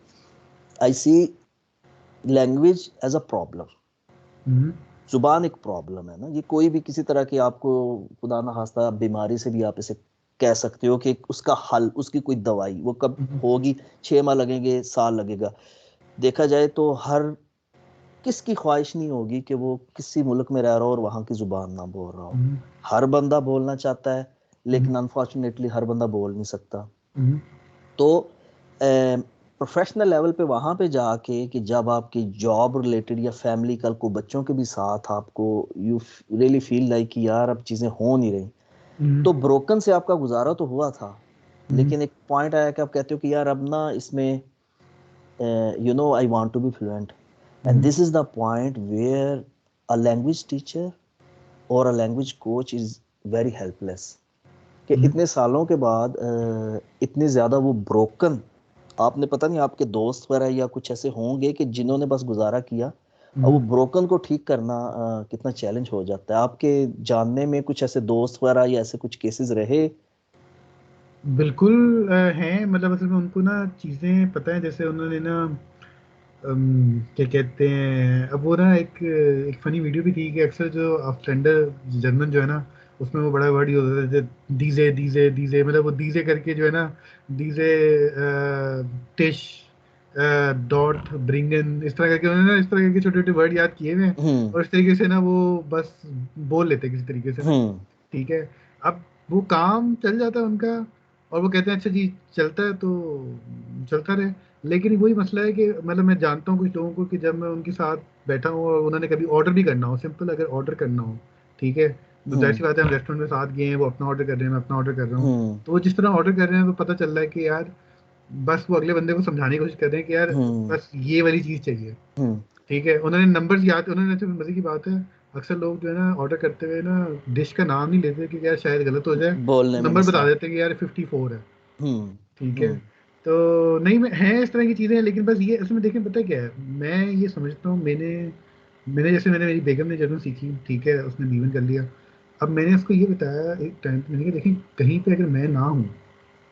I see language as a problem. Hmm, जुबान एक प्रॉब्लम है ना, ये कोई भी किसी तरह की आपको खुदा ना खास्ता बीमारी से भी आप इसे कह सकते हो कि उसका हल, उसकी कोई दवाई वो कब हम्म, होगी, 6 माह लगेंगे, साल लगेगा। देखा जाए तो हर किसकी ख्वाहिश नहीं होगी कि वो किसी मुल्क में रह रहा हो और वहां की जुबान ना बोल रहा हो। हम्म, हर बंदा बोलना चाहता है, हम्म, लेकिन अनफॉर्चुनेटली हर बंदा बोल नहीं सकता। हम्म, तो प्रोफेशनल लेवल पे वहां पे जाके कि जब आपकी जॉब रिलेटेड या फैमिली, कल को बच्चों के भी साथ आपको यू रियली फील लाइक कि यार अब चीजें हो नहीं रही, हम्म, तो ब्रोकन से आपका गुजारा तो हुआ था, हम्म, लेकिन एक पॉइंट आया कि आप कहते हो कि यार अब ना इसमें I want to be fluent, and hmm, this is the point where a language teacher और a language coach is very helpless. कि हम्म, इतने सालों के बाद इतने ज्यादा वो ब्रोकन, आपने पता नहीं आपके दोस्त वगैरह या कुछ ऐसे होंगे कि जिन्होंने बस गुजारा किया, और वो हम्म। ब्रोकन को ठीक करना कितना चैलेंज हो जाता है। आपके जानने में कुछ ऐसे दोस्त वगैरह या ऐसे कुछ केसेस रहे? बिल्कुल हैं, मतलब असल में उनको ना चीज़ें पता है, जैसे उन्होंने ना क्या कहते हैं, अब वो ना एक फनी वीडियो भी थी कि अक्सर जो आउटलैंडर जर्मन जो है ना उसमें वो बड़ा वर्ड यूज होता है, दीजे दीजे दीजे, मतलब वो दीजे करके जो है ना, दीजे टिश डॉट ब्रिंगन, इस तरह करके उन्होंने ना इस तरह के छोटे छोटे वर्ड याद किए हुए हैं। हम्म। और इस तरीके से ना वो बस बोल लेते हैं किसी तरीके से ना। हम्म। ठीक है। अब वो काम चल जाता है उनका और वो कहते हैं अच्छा जी चलता है तो चलता रहे। लेकिन वही मसला है कि मतलब मैं जानता हूँ कुछ लोगों को कि जब मैं उनके साथ बैठा हूँ और उन्होंने कभी ऑर्डर भी करना हो, सिंपल अगर ऑर्डर करना हो, ठीक है, तो जाहिर हम्म। सी बात है हम रेस्टोरेंट में साथ गए हैं, वो अपना ऑर्डर कर रहे हैं, मैं अपना ऑर्डर कर रहा हूँ। हम्म। तो वो जिस तरह ऑर्डर कर रहे हैं तो पता चल रहा है कि यार बस वो अगले बंदे को समझाने की कोशिश कर रहे हैं कि यार हम्म। बस ये वाली चीज़ चाहिए। हम्म। ठीक है। उन्होंने नंबर्स याद, उन्होंने, अच्छा मजे की बात है, अक्सर लोग जो है ना ऑर्डर करते हुए ना डिश का नाम नहीं लेते कि यार शायद गलत हो जाए, बोलने में नंबर बता मसला। देते हैं कि यार 54 है। हम्म। ठीक है। हम्म। तो नहीं, मैं है इस तरह की चीज़ें हैं, लेकिन बस ये इसमें देखें पता है क्या है, मैं ये समझता हूँ, मैंने मैंने जैसे मैंने मेरी बेगम ने जर्मन सीखी, ठीक है, उसने बीवन कर लिया। अब मैंने उसको ये बताया एक टाइम पे, मैंने कहा देखिए कहीं पे अगर मैं ना हूँ,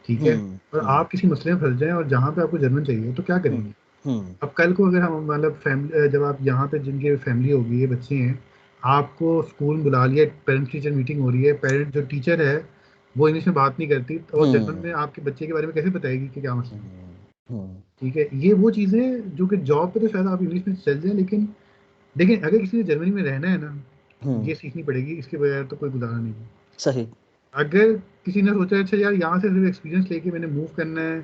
ठीक है, हम्म। और हम्म। आप किसी मसले में फंस जाएं और जहाँ पे आपको जर्मन चाहिए तो क्या हम्म। करेंगे। हम्म। अब कल को अगर हम मतलब फैमिली, जब आप यहाँ पे जिनके फैमिली होगी ये बच्चे हैं, आपको स्कूल में बुला लिया, पेरेंट टीचर मीटिंग हो रही है, पेरेंट जो टीचर है वो इंग्लिश में बात नहीं करती और जर्मन हम्म। में आपके बच्चे के बारे में कैसे बताएगी कि क्या मसला है। हम्म। हम्म। ठीक है, ये वो चीज़ें जो कि जॉब पे तो शायद आप इंग्लिश में चल जाए, लेकिन देखिए अगर किसी ने जर्मनी में रहना है ना, हम्म। ये सीखनी पड़ेगी, इसके बगैर तो कोई गुजारा नहीं है। सही। अगर किसी ने सोचा अच्छा यार यहाँ से सिर्फ एक्सपीरियंस लेके मैंने मूव करना है,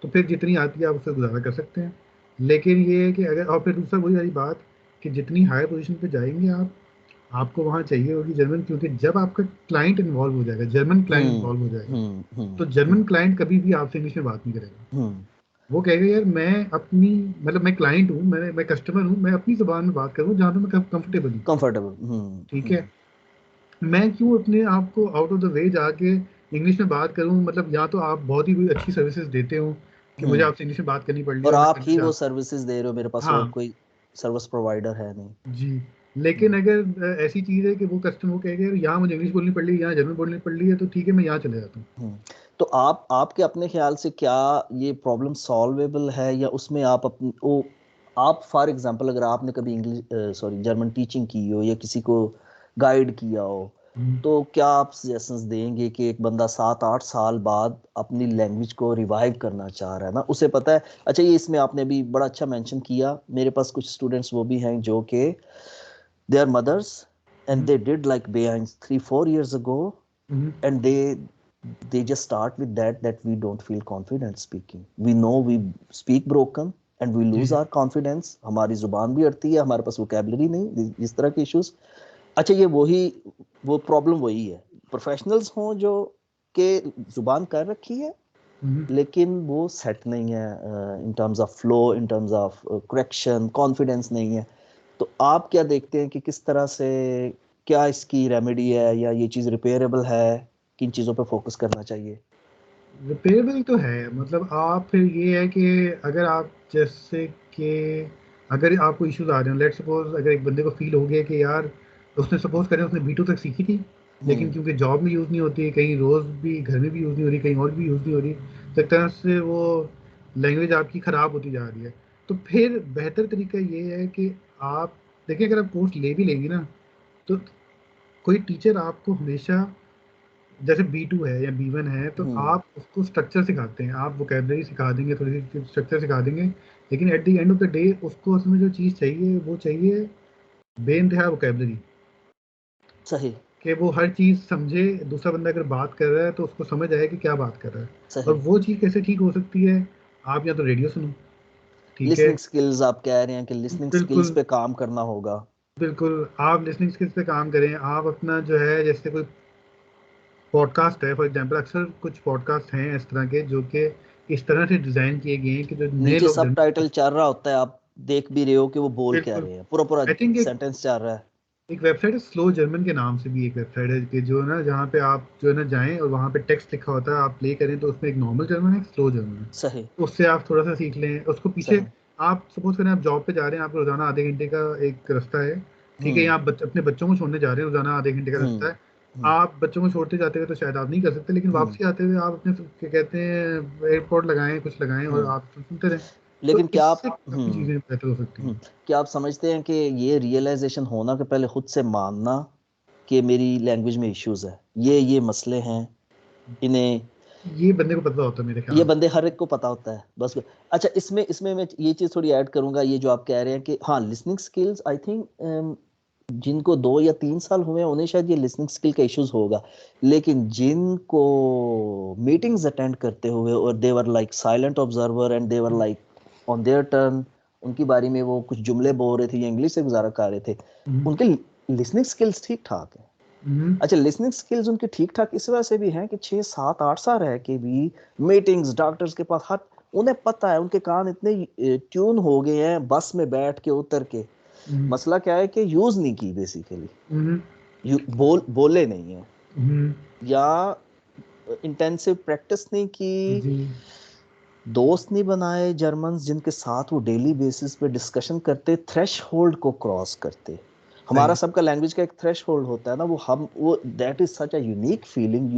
तो फिर जितनी आती है आप उससे गुजारा कर सकते हैं। लेकिन ये है कि अगर, और फिर दूसरा वही वाली बात कि जितनी हाई पोजीशन पे जाएंगे आप, आपको वहाँ चाहिए होगी जर्मन, क्योंकि जब आपका क्लाइंट इन्वॉल्व हो जाएगा, जर्मन क्लाइंट हम्म। इन्वॉल्व हो जाएगा, हम्म। हम्म। तो हम्म। जर्मन क्लाइंट कभी भी आपसे इंग्लिश में बात नहीं करेगा। हम्म। वो कहेगा यार मैं अपनी, मतलब मैं क्लाइंट हूँ, मैं कस्टमर हूँ, मैं अपनी जुबान में बात करूँ जहाँ पे मैं कंफर्टेबल हूँ। कंफर्टेबल। ठीक है, हम्म। मैं क्यों अपने आप को आउट ऑफ द वे जाके इंग्लिश में बात करूं, मतलब या तो आप बहुत ही कोई अच्छी सर्विसेज देते हो कि मुझे हम्म। आपसे इंग्लिश में बात करनी पड़ रही है और और मैं आप करना ही वो चाहता सर्विसेज दे रहे हो, मेरे पास हूं। और हाँ कोई सर्विस प्रोवाइडर है नहीं। जी। लेकिन हम्म। अगर ऐसी चीज़ है कि वो कस्टमर कहेगा यार यहाँ मुझे इंग्लिश बोलनी पड़ रही है, यहाँ जर्मन बोलनी पड़ रही है, तो ठीक है मैं यहाँ चले जाता हूँ। हम्म। तो आप आपके अपने ख्याल से क्या ये प्रॉब्लम सॉल्वेबल है, या उसमें आप अपनी वो, आप फॉर एग्जांपल अगर आपने कभी इंग्लिश सॉरी जर्मन टीचिंग की हो या किसी को गाइड किया हो, हम्म, तो क्या आप सजेशंस देंगे कि एक बंदा 7-8 साल बाद अपनी लैंग्वेज को रिवाइव करना चाह रहा है ना, उसे पता है। अच्छा, ये इसमें आपने भी बड़ा अच्छा मेंशन किया, मेरे पास कुछ स्टूडेंट्स वो भी हैं जो कि they are mothers and hmm, they did like behind 3-4 years ago, hmm, and they just start with that we don't feel confident speaking, we know we speak broken and we जी lose जी। our confidence, हमारी जुबान भी अड़ती है, हमारे पास वोकेबलरी नहीं, इस तरह के इश्यूज। अच्छा, ये वही वो प्रॉब्लम वही है, प्रोफेशनल्स हों जो के जुबान कर रखी है हम्म। लेकिन वो सेट नहीं है, in terms of flow, in terms of correction, confidence नहीं है। तो आप क्या देखते हैं कि किस तरह से, क्या इसकी रेमेडी है या ये चीज़ रिपेयरेबल है, किन चीज़ों पे फोकस करना चाहिए? रिपेयरेबल तो है, मतलब आप फिर ये है कि अगर आप जैसे कि अगर आपको इश्यूज आ रहे हैं, लेट सपोज अगर एक बंदे को फील हो गया कि यार, उसने सपोज करें उसने B2 तक सीखी थी, लेकिन हम्म। क्योंकि जॉब में यूज़ नहीं होती, कहीं रोज़ भी घर में भी यूज़ नहीं हो रही, कहीं और भी यूज़ नहीं हो रही, तो एक तरह से वो लैंग्वेज आपकी ख़राब होती जा रही है। तो फिर बेहतर तरीका ये है कि आप देखिए, अगर आप कोर्स ले भी लेंगे ना, तो कोई टीचर आपको हमेशा, जैसे B2 है या B1 है, तो हम्म। आप उसको स्ट्रक्चर सिखाते हैं, आप वोकेबलरी सिखा देंगे, थोड़ी सी स्ट्रक्चर सिखा देंगे, लेकिन at the end of the day उसको उसमें जो चीज़ चाहिए वो चाहिए बेइंतहा वोकेबलरी, सही। कि वो हर चीज़ समझे, दूसरा बंदा अगर बात कर रहा है तो उसको समझ आए कि क्या बात कर रहा है। और सही। वो चीज़ कैसे ठीक हो सकती है, आप या तो रेडियो सुनो, ठीक है, लिसनिंग स्किल्स, आप कह रहे हैं कि लिसनिंग स्किल्स बिल्कुल पे काम करना होगा। बिल्कुल, आप लिसनिंग स्किल्स पे काम करें, आप अपना जो है जैसे कोई पॉडकास्ट है फॉर एग्जांपल, अक्सर कुछ पॉडकास्ट हैं इस तरह के जो कि इस तरह से डिज़ाइन किए गए हैं कि जो नए नीचे लोग सब जनरली, टाइटल चल रहा होता है, आप देख भी रहे हो कि वो बोल क्या बिल्कुल। रहे हैं, पूरा पूरा आई थिंक एक सेंटेंस चल रहा है। एक वेबसाइट है स्लो जर्मन के नाम से, भी एक वेबसाइट है कि जो है ना, जहाँ पे आप जो है ना जाएं और वहाँ पे टेक्स्ट लिखा होता है, आप प्ले करें तो उसमें एक नॉर्मल जर्मन है, एक स्लो जर्मन है, सही। उससे आप थोड़ा सा सीख लें उसको पीछे। सही। आप सपोज करें आप जॉब पे जा रहे हैं, आपको रोजाना आधे घंटे का एक रास्ता है, ठीक है, या हम्म। आप अपने बच्चों को छोड़ने जा रहे हैं, रोजाना आधे घंटे का रास्ता हम्म। है। हम्म। आप बच्चों को छोड़ते जाते हुए तो शायद आप नहीं कर सकते, लेकिन हम्म। वापसी आते हुए आप अपने क्या कहते हैं एयरपोर्ट लगाएं, कुछ लगाएं और हम्म। आप सुनते रहें। तो लेकिन क्या आप इससे काफ़ी चीज़ें बेहतर हो सकती हैं। क्या आप समझते हैं कि ये रियलाइजेशन होना के पहले खुद से मानना कि मेरी लैंग्वेज में इश्यूज है, ये मसले हैं, इन्हें, ये बंदे को पता होता है मेरे ये ख्याल बंदे हर एक को पता होता है बस। अच्छा, इसमें इसमें मैं ये चीज थोड़ी ऐड करूंगा, ये जो आप कह रहे हैं कि हाँ लिसनिंग स्किल्स, आई थिंक जिनको 2 या 3 साल हुए हैं उन्हें शायद ये लिसनिंग स्किल का इश्यूज होगा, लेकिन जिनको मीटिंग्स अटेंड करते हुए और they were like silent observer and they were में। लाइक ऑन देयर टर्न, उनकी बारी में वो कुछ जुमले बोल रहे थे या इंग्लिश से गुजारा कर रहे थे, हम्म, उनके लिसनिंग स्किल्स ठीक ठाक है। हम्म, अच्छा, लिसनिंग स्किल्स उनके ठीक ठाक इस वजह से भी हैं कि 6-7-8 साल रह के भी मीटिंग्स डॉक्टर्स के पास हर, उन्हें पता है, उनके कान इतने ट्यून हो गए हैं बस में बैठ के उतर के मसला क्या है कि यूज नहीं की बेसिकली, बोले नहीं है, या इंटेंसिव प्रैक्टिस नहीं की, दोस्त नहीं बनाए जर्मन जिनके साथ वो डेली बेसिस पे डिस्कशन करते, थ्रेश होल्ड को क्रॉस करते। हमारा सबका लैंग्वेज का एक थ्रेश होल्ड होता है ना, वो that is such a unique feeling,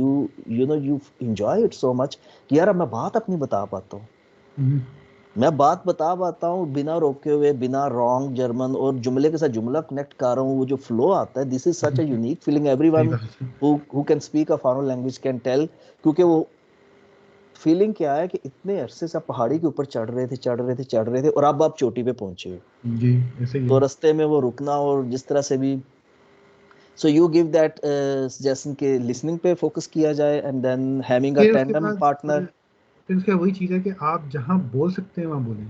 you know you enjoy it so much कि यार अब मैं बात अपनी बता पाता हूँ, मैं बात बता पाता हूँ बिना रोके हुए, बिना रॉन्ग जर्मन, और जुमले के साथ जुमला कनेक्ट कर रहा हूँ, वो जो फ्लो आता है, this is such a unique feeling, everyone who can speak a foreign language can tell. क्योंकि वो फीलिंग क्या है कि इतने अरसे से पहाड़ी के ऊपर चढ़ रहे थे और अब आप चोटी पे पहुंचे हो जी, ऐसे ही तो रास्ते में वो रुकना, और जिस तरह से भी, so you give that suggestion के लिसनिंग पे फोकस किया जाए and then having a tandem partner. फिर उसका वही चीज़ है कि आप जहाँ बोल सकते हैं वहाँ बोलें,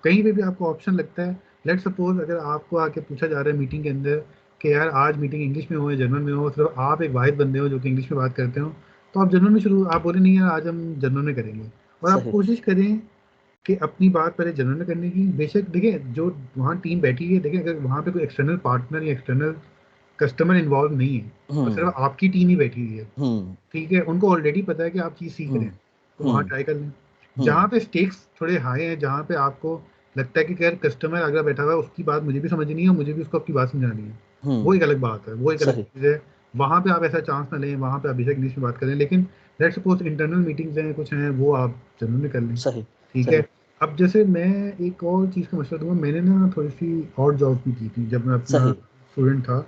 कहीं पे भी आपको ऑप्शन लगता है। लेट्स सपोज अगर आपको आके पूछा जा रहा है मीटिंग के अंदर कि यार आज मीटिंग इंग्लिश में हो या जर्मन में हो, सिर्फ आप एक वाहिद बंदे हो जो कि इंग्लिश में बात करते हो, तो आप जर्मन में शुरू, आप बोले नहीं यार आज हम जर्मन में करेंगे, और आप सही, कोशिश करें कि अपनी बात पहले जर्मन में करने की। बेशक देखिए जो वहाँ टीम बैठी है, देखिए अगर वहाँ पे कोई एक्सटर्नल पार्टनर या एक्सटर्नल कस्टमर इन्वॉल्व नहीं है और सिर्फ आपकी टीम ही बैठी हुई है, ठीक है, उनको ऑलरेडी पता है कि आप चीज़ सीख रहे हैं, तो वहाँ ट्राई कर लें। जहाँ पे स्टेक्स थोड़े हाई हैं, जहाँ पे आपको लगता है कि यार कस्टमर अगर बैठा हुआ है उसकी बात मुझे भी समझनी है, मुझे भी उसको आपकी बात समझानी है, वो एक अलग बात है, वो एक अलग सही, चीज़ है। वहाँ पे आप ऐसा चांस ना लें, वहाँ पे आप बेशक इंग्लिश में बात करें, लेकिन लेट्स सपोज इंटरनल मीटिंग्स हैं, कुछ हैं, वो आप जनरल में कर लें, सही, ठीक है। सही, अब जैसे मैं एक और चीज़ का मशवरा दूंगा, मैंने ना थोड़ी सी और जॉब भी की थी जब मैं अपना सही, स्टूडेंट था।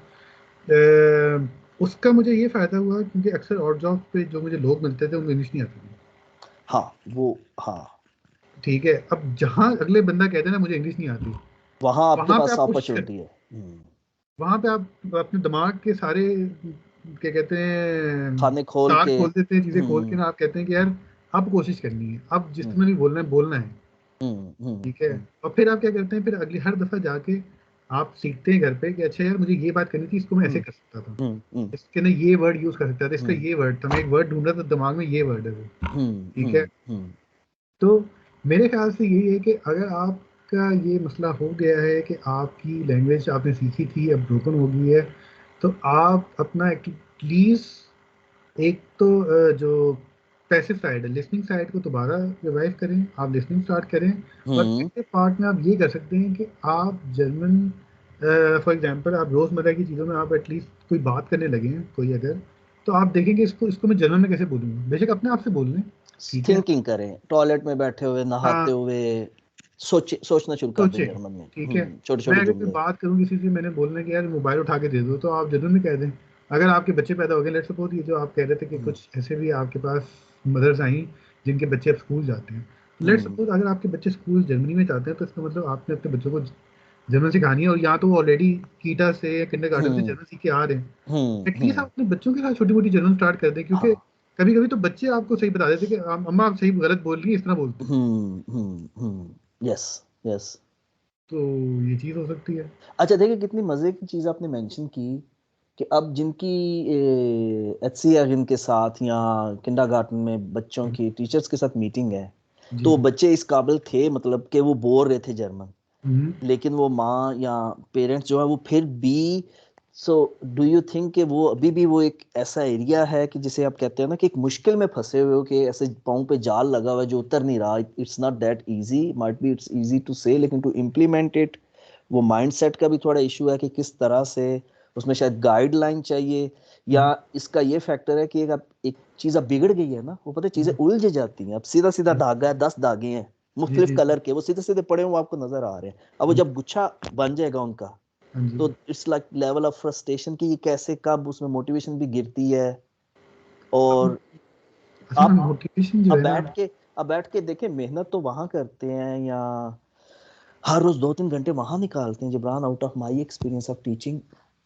उसका मुझे ये फ़ायदा हुआ क्योंकि अक्सर और जॉब पे जो मुझे लोग मिलते थे उनको इंग्लिश नहीं आती थी, हाँ वो, हाँ ठीक है। अब जहाँ अगले बंदा कहते हैं ना मुझे इंग्लिश नहीं आती, वहाँ आपके वहाँ पे पास आप कोशिश कर, अपॉर्चुनिटी है। वहाँ पे आप अपने दिमाग के सारे क्या कहते हैं खाने खोल तार के। खोल देते हैं, चीज़ें खोल के हम्म ना, आप कहते हैं कि यार अब कोशिश करनी है, अब हम्म जिसमें भी बोलना है बोलना है, हम्म हम्म ठीक है। और फिर आप क्या करते हैं, फिर अगली हर दफ़ा जाके आप सीखते हैं घर पे कि अच्छा यार मुझे ये बात करनी थी, इसको मैं ऐसे हम्म कर सकता था, हम्म हम्म इसके ना ये वर्ड यूज़ कर सकता था, इसका हम्म ये वर्ड था, मैं एक वर्ड ढूंढ रहा था दिमाग में, ये वर्ड है वो, ठीक है। हम्म तो मेरे ख्याल से यही है कि अगर आपका ये मसला हो गया है कि आपकी लैंग्वेज आपने सीखी थी अब ब्रोकन हो गई है, तो आप अपना एटलीस्ट एक तो जो पैसिव साइड है, लिसनिंग साइड को दोबारा रिवाइव करें, आप लिसनिंग स्टार्ट करें। और हम्म एक्टिव पार्ट में आप ये कर सकते हैं कि आप जर्मन, फॉर एग्जांपल आप रोज़मर्रा की चीज़ों में आप एटलीस्ट कोई बात करने लगे हैं कोई अगर, तो आप देखेंगे इसको इसको मैं जर्मन में कैसे बोलूँगा, बेशक अपने आप से बोल लें, ठीक है। थिंकिंग करें, टॉयलेट में बैठे हुए, नहाते हाँ, हुए, सोचना शुरू कर दें सोचे, जर्मन में, ठीक है। छोटे मैं छोटे अगर कोई जुमले। बात करूँ किसी से, मैंने बोलना है कि यार मोबाइल उठा के दे दो, तो आप जरूर में कह दें। अगर आपके बच्चे पैदा हो गए, लेट्स सपोज ये जो आप कह रहे थे कि हम्म कुछ ऐसे भी आपके पास मदर्स आई जिनके बच्चे अब स्कूल जाते हैं, लेट्स हम्म सपोज अगर आपके बच्चे स्कूल जर्मनी में जाते हैं, तो इसका मतलब आपने अपने बच्चों को जर्मन सिखानी है, और यहाँ तो वो ऑलरेडी कीटा से या किंडरगार्टन से हम्म जर्मन सीख के आ रहे हैं। एटलीस्ट आप अपने बच्चों के साथ छोटी मोटी जर्मन स्टार्ट कर दें, क्योंकि हाँ, कभी कभी तो बच्चे आपको सही बता देते कि अम्मा आप सही गलत बोल रही है, इस तरह बोलते हैं, यस, यस। तो ये चीज़ हो सकती है। अच्छा देखिए, कितनी मजे की चीज आपने मेंशन की कि अब जिनकी एचसीआर जिनके साथ या किंडरगार्टन में बच्चों हम्म, की टीचर्स के साथ मीटिंग है, तो जी। वो बच्चे इस काबिल थे मतलब कि वो बोल रहे थे जर्मन, हम्म, लेकिन वो माँ या पेरेंट्स जो है वो फिर भी, सो डू यू थिंक कि वो अभी भी वो एक ऐसा एरिया है कि जिसे आप कहते हैं ना कि एक मुश्किल में फंसे हुए हो, कि ऐसे पाँव पे जाल लगा हुआ है जो उतर नहीं रहा, it's not that easy, might be it's easy to say, लेकिन टू इम्प्लीमेंट इट वो माइंडसेट का भी थोड़ा इशू है कि किस तरह से, उसमें शायद गाइडलाइन चाहिए, या हम्म, इसका ये फैक्टर है कि एक चीज अब बिगड़ गई है ना, वो पता है चीजें हम्म, उलझ जाती हैं, अब सीधा सीधा हम्म, धागा है, 10 धागे हैं जी मुख्तलिफ जी जी। कलर के, वो सीधे सीधे पड़े हुए आपको नजर आ रहे हैं, अब वो हम्म, जब गुच्छा बन जाएगा उनका, हाँ जी। तो it's like level of frustration की ये कैसे कब उसमें मोटिवेशन भी गिरती है। अब और असल में आप मोटिवेशन जो अब है ना, बैठ के अब बैठ के देखें, मेहनत तो वहां करते हैं, या हर रोज 2-3 घंटे वहां निकालते हैं Jibran, out of my experience of teaching,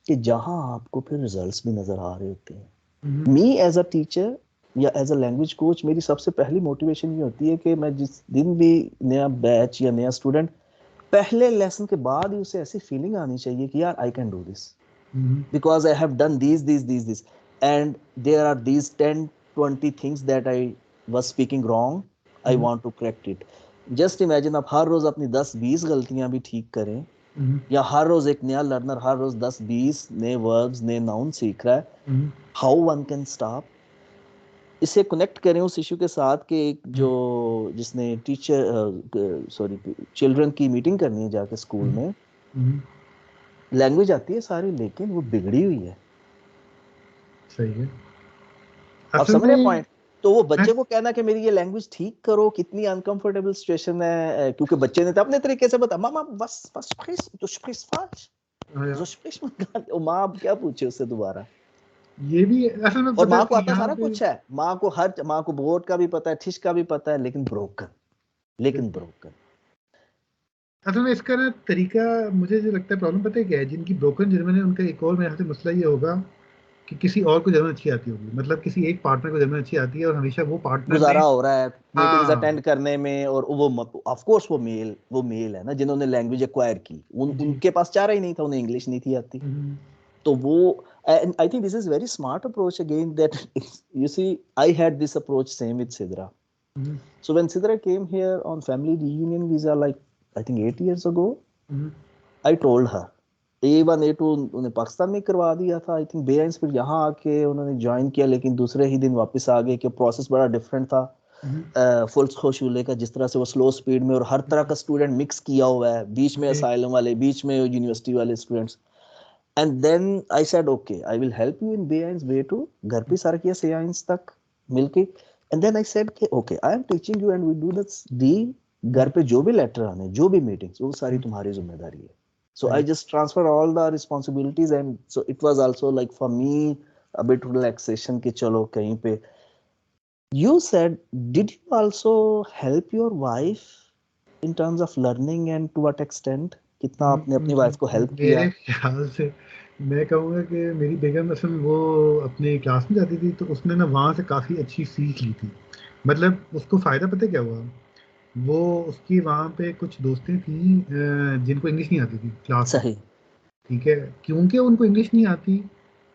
कि जहां आपको फिर रिजल्ट्स भी नजर आ रहे होते हम्म, हैं। मी एज अ टीचर या एज अ लैंग्वेज कोच, मेरी सबसे पहली मोटिवेशन ये होती है कि मैं जिस दिन भी नया बैच या नया स्टूडेंट, पहले लेसन के बाद ही उसे ऐसी फीलिंग आनी चाहिए कि यार I can do this hmm, because I have done these, and there are these 10-20 things that I was speaking wrong. I hmm, want to correct it. Just imagine आप हर रोज अपनी 10-20 गलतियां भी ठीक करें, या हर रोज एक नया लर्नर हर रोज 10-20 नए वर्ब्स नए नाउन सीख रहा है, हाउ वन कैन स्टॉप। इसे कनेक्ट करें उस इशू के साथ कि एक जो जिसने चिल्ड्रन की मीटिंग करनी है जाके स्कूल में, लैंग्वेज आती है सारी लेकिन वो बिगड़ी हुई है। सही है। आप असल समझ रहे में पॉइंट? तो वो बच्चे को कहना कि मेरी ये लैंग्वेज ठीक करो, कितनी अनकंफर्टेबल सिचुएशन है, क्योंकि बच्चे ने तो अपने तरीके से बता, मामा बस बस स्प्रिस du sprichst falsch so spricht man gar nicht। और माँ अब क्या पूछे उससे दोबारा। ये भी असल में और पता माँ है को आता यहाँ सारा पे कुछ है, माँ को बोर्ड का भी पता है, ठिश का भी पता है, लेकिन ब्रोकन। असल में इसका ना तरीका, मुझे जो लगता है प्रॉब्लम पता है क्या है, जिनकी ब्रोकन जर्मन है उनका एक और मेरे ख्याल से मसला ये होगा कि किसी और को जर्मन अच्छी आती होगी, मतलब किसी एक पार्टनर को जर्मन अच्छी आती है और हमेशा वो पार्टनर ने, गुजारा हो रहा है मीटिंग्स हाँ अटेंड करने में, और वो ऑफ कोर्स वो मेल है ना जिन्होंने लैंग्वेज एक्वायर की, जी, उनके पास चारा ही नहीं था, उन्हें इंग्लिश नहीं थी आती। तो वो, and I think this is very smart approach again, that you see I had this approach same with Sidra. So when Sidra came here on family reunion visa, like I think 8 years ago, I told her A1 A2 उन्हें पाकिस्तान में करवा दिया था, आई थिंक बेरेंट्स फिर यहाँ आके उन्होंने ज्वाइन किया, लेकिन दूसरे ही दिन वापस आ गए कि प्रोसेस बड़ा डिफरेंट था। फुल खोशुले का जिस तरह से वो स्लो स्पीड में, और हर तरह का स्टूडेंट मिक्स किया हुआ है, बीच में असाइलम वाले, बीच में यूनिवर्सिटी वाले students. And then I said, okay, I will help you in B1 B2, घर पे सारा किया C1 तक मिलके। And then I said कि okay, I am teaching you and we do this D, घर पे जो भी लेटर आने, जो भी मीटिंग्स, वो सारी तुम्हारी जिम्मेदारी है। So I just transfer all the responsibilities, and so it was also like for me a bit relaxation कि चलो कहीं पे। You said, did you also help your wife in terms of learning and to what extent? कितना आपने अपनी वाइफ को हेल्प मेरे किया? ख्याल से मैं कहूँगा कि मेरी बेगम असल में वो अपने क्लास में जाती थी तो उसने ना वहाँ से काफ़ी अच्छी सीख ली थी। मतलब उसको फ़ायदा पता है क्या हुआ, वो उसकी वहाँ पे कुछ दोस्तें थी जिनको इंग्लिश नहीं आती थी क्लास में। सही। ठीक है, क्योंकि उनको इंग्लिश नहीं आती,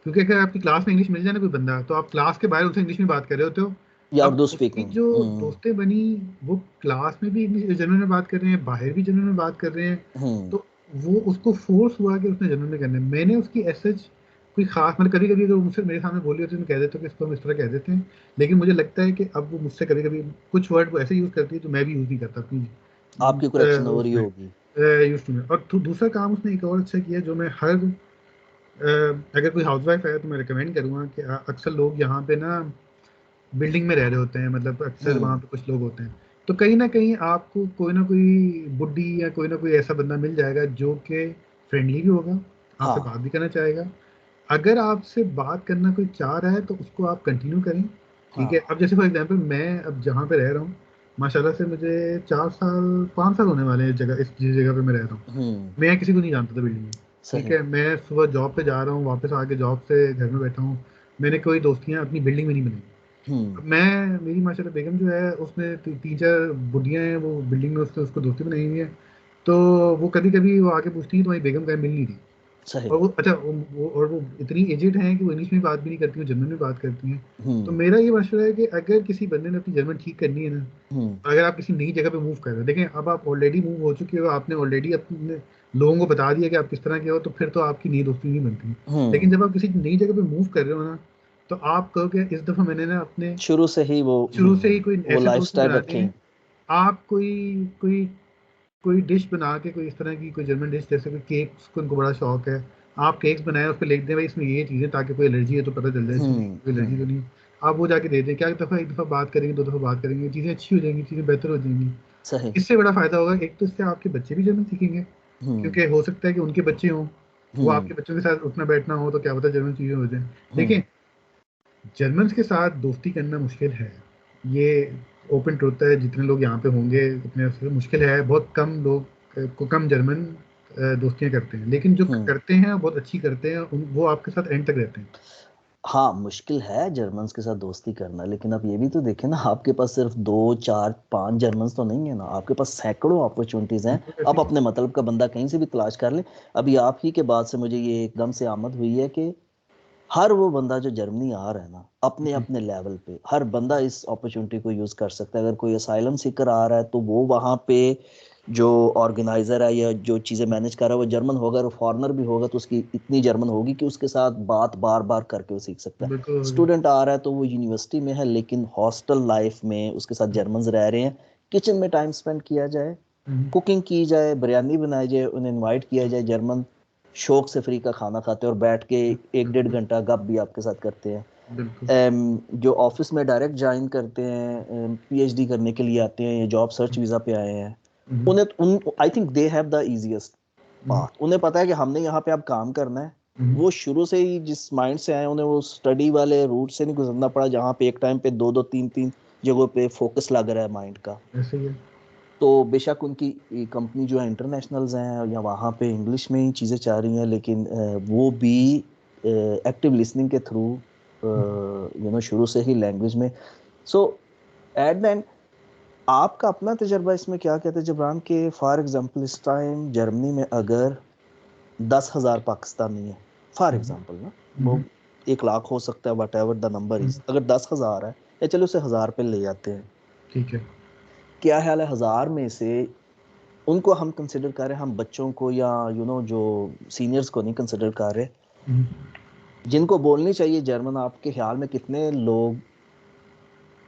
क्योंकि अगर आपकी क्लास में इंग्लिश मिल जाए ना कोई बंदा, तो आप क्लास के बाहर उनसे इंग्लिश में बात कर रहे होते हो। या अब उर्दू उसकी स्पीकिंग। जो दोस्तें बनी, वो क्लास में भी इंग्लिश जर्मन में बात कर रहे हैं, बाहर भी जर्मन में बात कर रहे हैं, तो वो उसको फोर्स हुआ कि उसने जर्मन में करना है। मैंने उसकी एसएच कोई खास, मतलब कभी कभी अगर मुझसे मेरे सामने बोली होती है तो मैं कह देता हूँ कि इसको हम इस तरह कह देते हैं, लेकिन मुझे लगता है कि अब वो मुझसे कभी कभी कुछ वर्ड वो ऐसे यूज करती है जो मैं भी यूज नहीं करता अपनी आपकी करेक्शन हो रही उसमें होगी। यूज टू में। और दूसरा काम उसने एक और अच्छा किया जो मैं हर अगर कोई हाउसवाइफ है तो मैं रिकमेंड करूँगा कि अक्सर लोग यहाँ पे ना बिल्डिंग में रह रहे होते हैं, मतलब अक्सर वहाँ पे कुछ लोग होते हैं, तो कहीं ना कहीं आपको कोई ना कोई बुड्ढी या कोई ना कोई ऐसा बंदा मिल जाएगा जो कि फ्रेंडली भी होगा, आपसे हाँ बात भी करना चाहेगा। अगर आपसे बात करना कोई चाह रहा है तो उसको आप कंटिन्यू करें। ठीक है, हाँ। अब जैसे फॉर एग्जांपल मैं अब जहाँ पे रह रहा हूँ, माशाल्लाह से मुझे 4 साल 5 साल होने वाले हैं जगह, इस जिस जगह पे मैं रह रहा हूँ। मैं किसी को नहीं जानता था बिल्डिंग में। ठीक सही। है, मैं सुबह जॉब पे जा रहा हूँ, वापस आके जॉब से घर में बैठा हूँ, मैंने कोई दोस्तियाँ अपनी बिल्डिंग में नहीं बनाई। अब मैं, मेरी माशाल्लाह बेगम जो है उसने 3-4 बुढ़ियाँ हैं वो बिल्डिंग में, उससे उसको दोस्ती बनाई हुई है। तो वो कभी कभी वो आके पूछती है तुम्हारी बेगम कहीं मिल नहीं रही। सही। और वो अच्छा वो इतनी एजेड हैं कि वो इंग्लिश में बात भी नहीं करती, वो जर्मन में बात करती हैं। तो मेरा ये मशवरा है कि अगर किसी बंदे ने अपनी जर्मन ठीक करनी है ना, अगर आप किसी नई जगह पे मूव कर रहे हो, देखें अब आप ऑलरेडी मूव हो चुके हो, आपने ऑलरेडी अपने लोगों को बता दिया कि आप किस तरह के हो, तो फिर तो आपकी नई दोस्ती नहीं बनती। लेकिन जब आप किसी नई जगह पे मूव कर रहे हो ना, तो आप कहो कि इस दफ़ा मैंने ना अपने शुरू से ही शुरू से ही कोई वो ऐसे दोस्त नहीं लाइफस्टाइल बनाने रखें। हैं। आप कोई कोई कोई डिश बना के, कोई इस तरह की कोई जर्मन डिश, जैसे कोई केक्स को उनको बड़ा शौक है, आप केक्स बनाएं, उस पर लिख दें भाई इसमें ये चीज़ें, ताकि कोई एलर्जी है तो पता चल जाए इसमें कोई एलर्जी तो नहीं। आप वो जाके दे दें, क्या एक दफ़ा बात करेंगे, 2 दफ़ा बात करेंगे, चीज़ें अच्छी हो जाएंगी, चीज़ें बेहतर हो जाएंगी। सही। इससे बड़ा फायदा होगा, एक तो इससे आपके बच्चे भी जर्मन सीखेंगे, क्योंकि हो सकता है कि उनके बच्चे हों, वो आपके बच्चों के साथ उठना बैठना हो, तो क्या पता जर्मन चीज़ें हो जाए। देखिए, जर्मन के साथ दोस्ती करना मुश्किल है, ये ओपन ट्रुथ है। जितने लोग यहाँ पे होंगे उतने से मुश्किल है, बहुत कम लोग को कम जर्मन दोस्तियाँ करते हैं, लेकिन जो करते हैं बहुत अच्छी करते हैं, वो आपके साथ एंड तक रहते हैं। हाँ, मुश्किल है जर्मन्स के साथ दोस्ती करना, लेकिन आप ये भी तो देखें ना, आपके पास सिर्फ 2 4 5 जर्मन्स तो नहीं है ना, आपके पास सैकड़ों अपॉर्चुनिटीज हैं। बिल्कुल आप ऐसी अपने मतलब का बंदा कहीं से भी तलाश कर लें। अभी आप ही के बाद से मुझे ये एकदम से आमद हुई है कि हर वो बंदा जो जर्मनी आ रहा है ना, अपने जी, अपने लेवल पे हर बंदा इस अपॉर्चुनिटी को यूज कर सकता है। अगर कोई असाइलम सीकर आ रहा है तो वो वहां पे जो ऑर्गेनाइजर है या जो चीज़ें मैनेज कर रहा है वो जर्मन होगा, और फॉरेनर भी होगा तो उसकी इतनी जर्मन होगी कि उसके साथ बात बार बार करके वो सीख सकता है। बिल्कुल हो गया। स्टूडेंट आ रहा है तो वो यूनिवर्सिटी में है लेकिन हॉस्टल लाइफ में उसके साथ जर्मन्स रह रहे हैं। किचन में टाइम स्पेंड किया जाए, कुकिंग की जाए, बिरयानी बनाई जाए, उन्हें इनवाइट किया जाए, जर्मन शौक से फ्री का खाना खाते हैं और बैठ के एक डेढ़ बिल्कुल घंटा गप भी आपके साथ करते हैं। बिल्कुल। जो ऑफिस में डायरेक्ट ज्वाइन करते हैं, पीएचडी करने के लिए आते हैं या जॉब सर्च वीज़ा पे आए हैं, हम्म, उन्हें उन I think they have the easiest hmm, path. उन्हें पता है कि हमने यहाँ पे अब काम करना है। हम्म, वो शुरू से ही जिस माइंड से आए, उन्हें वो स्टडी वाले रूट से नहीं गुजरना पड़ा जहाँ पे एक टाइम पे दो दो तीन तीन जगहों पे फोकस लग रहा है माइंड का। ऐसे ही है। तो बेशक उनकी कंपनी जो है इंटरनेशनल्स हैं या वहाँ पे इंग्लिश में ही चीज़ें चल रही हैं, लेकिन वो भी एक्टिव लिसनिंग के थ्रू शुरू से ही लैंग्वेज में। सो एट द एंड आपका अपना तजर्बा इसमें क्या कहते हैं जबरान के? फॉर एग्जांपल इस टाइम जर्मनी में अगर 10,000 पाकिस्तानी है, फॉर हम्म, एग्जांपल ना, वो हम्म, 1 लाख हो सकता है, what ever the number hmm, is, अगर 10,000 है, या चलो उसे 1,000 पे ले जाते हैं, ठीक है। क्या ख्याल है 1,000 में से उनको हम कंसिडर कर रहे हैं, हम बच्चों को या जो सीनियर्स को नहीं कंसिडर कर रहे, हम्म, जिनको बोलनी चाहिए जर्मन, आपके ख्याल में कितने लोग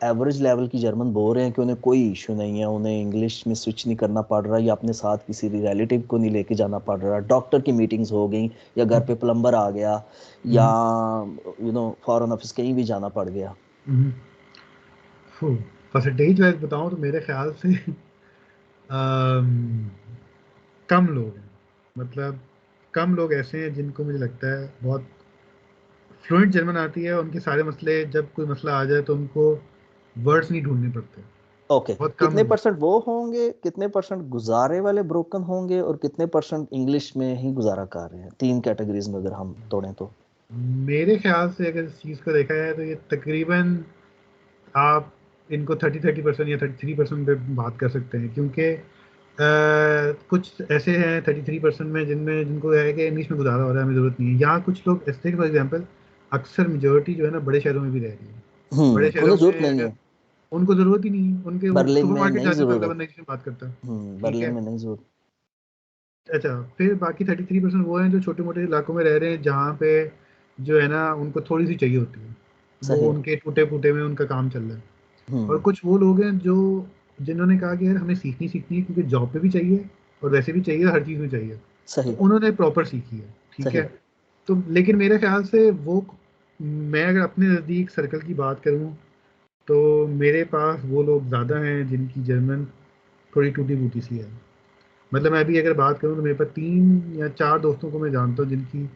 एवरेज लेवल की जर्मन बोल रहे हैं कि उन्हें कोई इशू नहीं है, उन्हें इंग्लिश में स्विच नहीं करना पड़ रहा, या अपने साथ किसी रिलेटिव को नहीं लेके जाना पड़ रहा, डॉक्टर की मीटिंग्स हो गई, या घर पे प्लम्बर आ गया, या हम्म, फॉरेन ऑफिस कहीं भी जाना पड़ गया? हम्म। परसेंटेज वाइज बताऊं तो मेरे ख्याल से अम, कम लोग हैं। मतलब कम लोग ऐसे हैं जिनको मुझे लगता है बहुत फ्लुएंट जर्मन आती है, उनके सारे मसले, जब कोई मसला आ जाए तो उनको वर्ड्स नहीं ढूंढने पड़ते। ओके, बहुत कम कितने लोग। परसेंट वो होंगे, कितने परसेंट गुजारे वाले ब्रोकन होंगे, और कितने परसेंट इंग्लिश में ही गुजारा कर रहे हैं? तीन कैटेगरीज में अगर हम तोड़ें तो। मेरे ख्याल से अगर इस चीज़ को देखा जाए तो ये तकरीबन आप इनको 30% या 33% पे बात कर सकते हैं, क्योंकि कुछ ऐसे हैं 33% में जिनमें जिनको है कि इंग्लिश में गुजारा हो रहा है, हमें ज़रूरत नहीं है। यहाँ कुछ लोग ऐसे, फॉर एग्जांपल अक्सर मेजोरिटी जो है ना बड़े शहरों में भी रह रही है। बड़े शहरों उन्हें जरूरत में नहीं अगर है। उनको ज़रूरत ही नहीं है, उनके वो बर्लिन में सुपरमार्केट नहीं जाते हैं तो अगला जरूरत। बंदा इंग्लिश में बात करता है। ठीक बर्लिन है। में नहीं जरूरत। अच्छा, फिर बाकी 33% वो हैं जो छोटे मोटे इलाकों में रह रहे हैं, जहाँ पे जो है ना उनको थोड़ी सी चाहिए होती है, वो सही। उनके टूटे फूटे में उनका काम चल रहा है। और हम्म। कुछ वो लोग हैं जो जिन्होंने कहा कि यार हमें सीखनी सीखनी है, क्योंकि जॉब पे भी चाहिए और वैसे भी चाहिए, हर चीज़ में चाहिए। तो सही। उन्होंने प्रॉपर सीखी है। ठीक सही। है। तो लेकिन मेरे ख्याल से वो, मैं अगर अपने नज़दीक सर्कल की बात करूं तो मेरे पास वो लोग ज़्यादा हैं जिनकी जर्मन थोड़ी टूटी फूटी सी है। मतलब मैं भी अगर बात करूं तो मेरे पास 3 या 4 दोस्तों को मैं जानता हूं जिनकी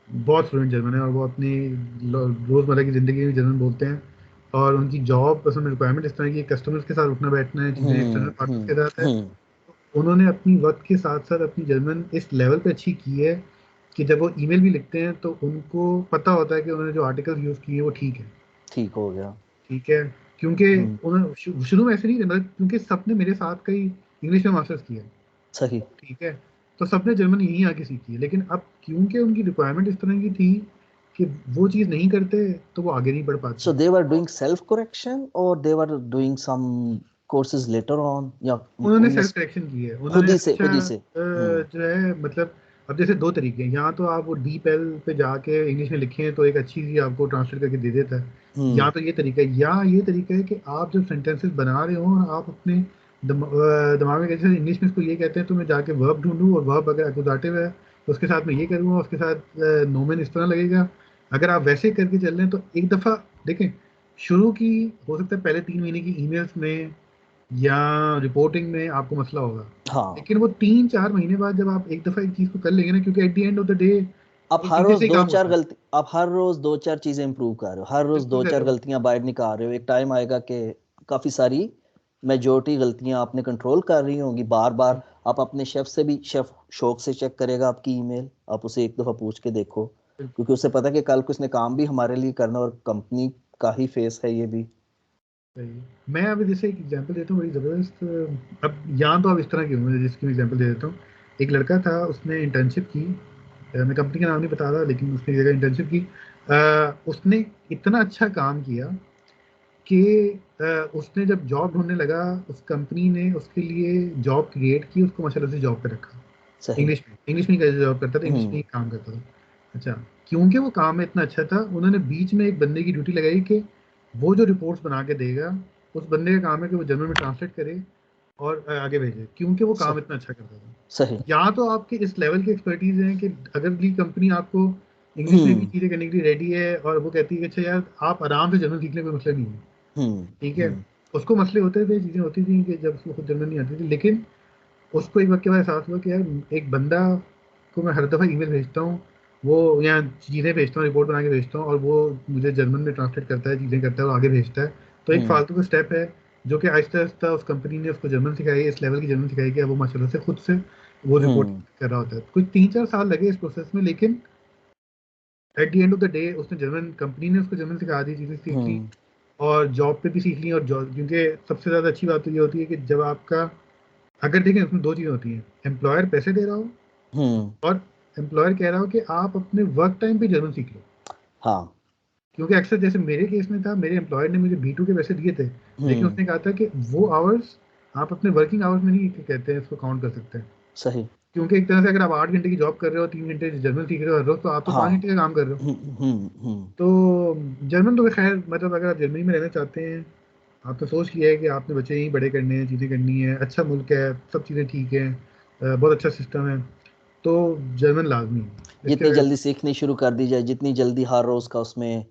बहुत फ्लुएंट जर्मन है, और वो अपनी रोज़मर्रा की ज़िंदगी में जर्मन बोलते हैं। और उनकी जॉब असल में रिक्वायरमेंट इस तरह की कस्टमर्स के साथ उठना बैठना है, चीज़ें एक्सटर्नल पार्टनर्स के साथ है। हम्म। उन्होंने अपनी वक्त के साथ साथ अपनी जर्मन इस लेवल पे अच्छी की है कि जब वो ईमेल भी लिखते हैं तो उनको पता होता है कि उन्होंने जो आर्टिकल यूज़ किए हैं वो ठीक है। ठीक हो गया। ठीक है। क्योंकि हम्म। उन्होंने शुरू में ऐसे नहीं थे, मतलब क्योंकि सबने मेरे साथ का ही इंग्लिश में मास्टर्स किया है। सही। ठीक है। तो सबने जर्मन यहीं आके सीखी है, लेकिन अब क्योंकि उनकी रिक्वायरमेंट इस तरह की थी कि वो चीज़ नहीं करते तो वो आगे नहीं बढ़ पाते। So they were doing self correction और they were doing some courses later on, या उन्होंने उनमें सेल्फ करेक्शन की है, उन्होंने हमेशा खुद ही से। जो है मतलब, अब जैसे दो तरीके हैं, यहाँ तो आप वो डीपेल पे जाके इंग्लिश में लिखें तो एक अच्छी सी आपको ट्रांसलेट करके दे देता है। हम्म। या तो ये तरीका है, या ये तरीका है कि आप जब सेंटेंसेस बना रहे हो और आप अपने दिमाग में, जैसे इंग्लिश में इसको ये कहते हैं, तो मैं जाके वर्ब ढूंढूं और वर्ब अगर एक्कुजाटिव है तो उसके साथ मैं ये करूँगा, उसके साथ नोमेन इस तरह लगेगा। अगर आप वैसे करके चल रहे हैं तो एक दफ़ा देखें, शुरू की हो सकता है पहले 3 महीने की ईमेल्स में या रिपोर्टिंग में आपको मसला होगा, हाँ। लेकिन वो 3-4 महीने बाद जब आप एक दफा एक चीज को कर लेंगे ना, क्योंकि at the end of the day आप एक हर इंग्लिश रोज से ही दो काम चार होता है। गलती आप हर रोज दो चार चीजें इंप्रूव कर रहे हो, हर रोज बिल्कुल दो चार कर। गलतियां बाहर निकाल रहे हो, एक टाइम आएगा कि काफी सारी मेजोरिटी गलतियां आपने कंट्रोल कर रही होंगी। बार बार आप अपने शेफ से भी, शेफ शौक से चेक करेगा आपकी ईमेल, आप उसे एक दफा पूछ के देखो, बिल्कुल क्योंकि उसे पता है कि कल को इसने काम भी हमारे लिए करना, और कंपनी का ही फेस है ये भी। सही है। मैं अभी जैसे एक एग्जांपल देता हूँ बड़ी ज़बरदस्त। अब यहाँ तो अब इस तरह की हूँ, जिसकी मैं एग्जांपल दे देता हूँ। एक लड़का था, उसने इंटर्नशिप की। मैं कंपनी का नाम नहीं बता रहा, लेकिन उसने एक जगह इंटर्नशिप की। उसने इतना अच्छा काम किया कि उसने जब जॉब ढूंढने लगा, उस कंपनी ने उसके लिए जॉब क्रिएट की, उसको माशाल्लाह से जॉब पे रखा। सही। इंग्लिश में जॉब करता था, इंग्लिश में ही काम करता था। अच्छा, क्योंकि वो काम में इतना अच्छा था, उन्होंने बीच में एक बंदे की ड्यूटी लगाई कि वो जो रिपोर्ट्स बना के देगा, उस बंदे का काम है कि वो जर्मन में ट्रांसलेट करे और आगे भेजे, क्योंकि वो काम इतना अच्छा करता था। सही। या तो आपके इस लेवल की एक्सपर्टीज है कि अगर भी कंपनी आपको इंग्लिश में भी हम्म चीजें करने के लिए रेडी है और वो कहती है कि अच्छा यार आप आराम से जर्मन सीख ले, कोई मसला नहीं है, ठीक है। हम्म उसको मसले होते थे, चीजें होती थी कि जब उसको खुद जर्मन नहीं आती थी, लेकिन उसको एक वक्त के बाद एहसास हुआ कि यार एक बंदा को मैं हर दफ़ा ईमेल भेजता हूँ, वो यहाँ चीज़ें भेजता हूँ, रिपोर्ट बना के भेजता हूँ, और वो मुझे जर्मन में ट्रांसलेट करता है, चीज़ें करता है और आगे भेजता है। तो एक हम्म फालतू का स्टेप है जो कि आहिस्ता आहिस्ता उस कंपनी ने उसको जर्मन सिखाई, इस लेवल की जर्मन सिखाई कि अब वो माशाल्लाह से खुद से वो रिपोर्ट हम्म कर रहा होता है। कुछ 3-4 साल लगे इस प्रोसेस में, लेकिन at the end of the day उसने जर्मन, कंपनी ने उसको जर्मन सिखा दी, चीज़ें सीख ली हम्म और जॉब पे भी सीख ली। और जॉब, क्योंकि सबसे ज़्यादा अच्छी बात तो ये होती है कि जब आपका, अगर देखें उसमें दो चीज़ें होती हैं, एम्प्लॉयर पैसे दे रहा हो हम्म और एम्प्लॉयर कह रहा हो कि आप अपने वर्क टाइम पे जर्मन सीख लो। हाँ। क्योंकि अक्सर जैसे मेरे केस में था, मेरे एम्प्लॉयर ने मुझे B2 के पैसे दिए थे, लेकिन हम्म उसने कहा था कि वो आवर्स आप अपने वर्किंग आवर्स में नहीं, कहते हैं इसको, काउंट कर सकते हैं। सही। क्योंकि एक तरह से अगर आप 8 घंटे की जॉब कर रहे हो, 3 घंटे जर्मन सीख रहे हो हर रोज, तो आप तो 5 घंटे हाँ। का काम कर रहे हो। हम्म। तो जर्मन तो खैर, मतलब अगर आप जर्मनी में रहना चाहते हैं, आपने सोच लिया है कि आपने बच्चे यहीं बड़े करने हैं, चीज़ें करनी है, अच्छा मुल्क है, सब चीज़ें ठीक है, बहुत अच्छा सिस्टम है, तो जर्मन लाजमी है इसके जितनी बगैर। जल्दी सीखनी शुरू कर दी जाए, जितनी जल्दी हर रोज का उसमें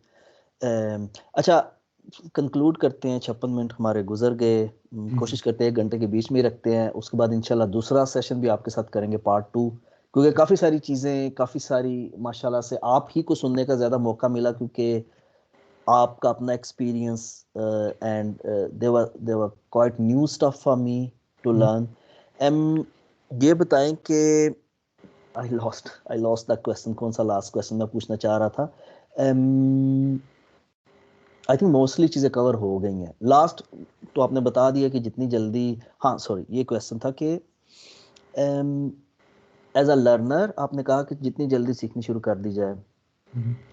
अच्छा, कंक्लूड करते हैं। 56 मिनट हमारे गुजर गए। जी कोशिश करते हैं 1 घंटे के बीच में ही रखते हैं। उसके बाद इंशाल्लाह दूसरा सेशन भी आपके साथ करेंगे, पार्ट 2, क्योंकि काफ़ी सारी चीज़ें, काफ़ी सारी माशाल्लाह से आप ही को सुनने का ज़्यादा मौका मिला, क्योंकि आपका अपना experience and there were quite new stuff for me to learn. Um ये बताएं कि आई लॉस्ट द क्वेश्चन, कौन सा लास्ट क्वेश्चन मैं पूछना चाह रहा था। आई थिंक मोस्टली चीज़ें कवर हो गई हैं। लास्ट तो आपने बता दिया कि जितनी जल्दी, हाँ सॉरी, ये क्वेश्चन था कि एज अ लर्नर आपने कहा कि जितनी जल्दी सीखनी शुरू कर दी जाए,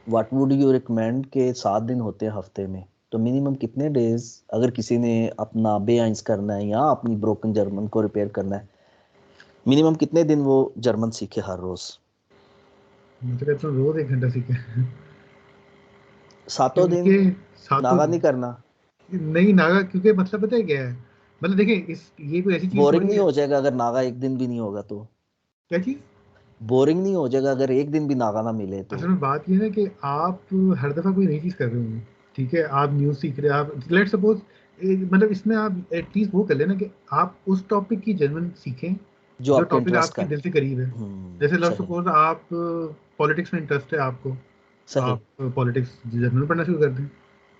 व्हाट वुड यू रिकमेंड के 7 दिन होते हैं हफ्ते में, तो मिनिमम कितने डेज, अगर किसी ने अपना बेआइंस करना है या अपनी ब्रोकन जर्मन को रिपेयर करना है, मिनिमम कितने दिन वो जर्मन सीखे हर रोज? मैं तो कहता हूँ रोज 1 घंटा सीखे। 7 दिन? क्योंकि सातों नागा दिन नहीं करना? नहीं नागा, क्योंकि मतलब पता है क्या है, मतलब देखिए इस, ये कोई ऐसी चीज बोरिंग थोड़ी नहीं है। हो जाएगा अगर नागा एक दिन भी नहीं होगा तो? क्या चीज? बोरिंग नहीं हो जाएगा अगर एक दिन भी नागा ना मिले तो? असल में बात ये है ना कि आप हर दफा कोई नई चीज कर रहे होंगे, ठीक है, आप न्यूज सीख रहे हैं, आप लेट सपोज, मतलब इसमें आप एटलीस्ट वो कर लेना कि आप उस टॉपिक की जर्मन सीखें जो जो आपके टॉपिक इंटरेस्ट का आपके है। दिल से करीब है। जैसे लेट सही। सपोज आप पॉलिटिक्स में इंटरेस्ट है आपको, सही। आप पॉलिटिक्स जर्नल पढ़ना शुरू कर दें।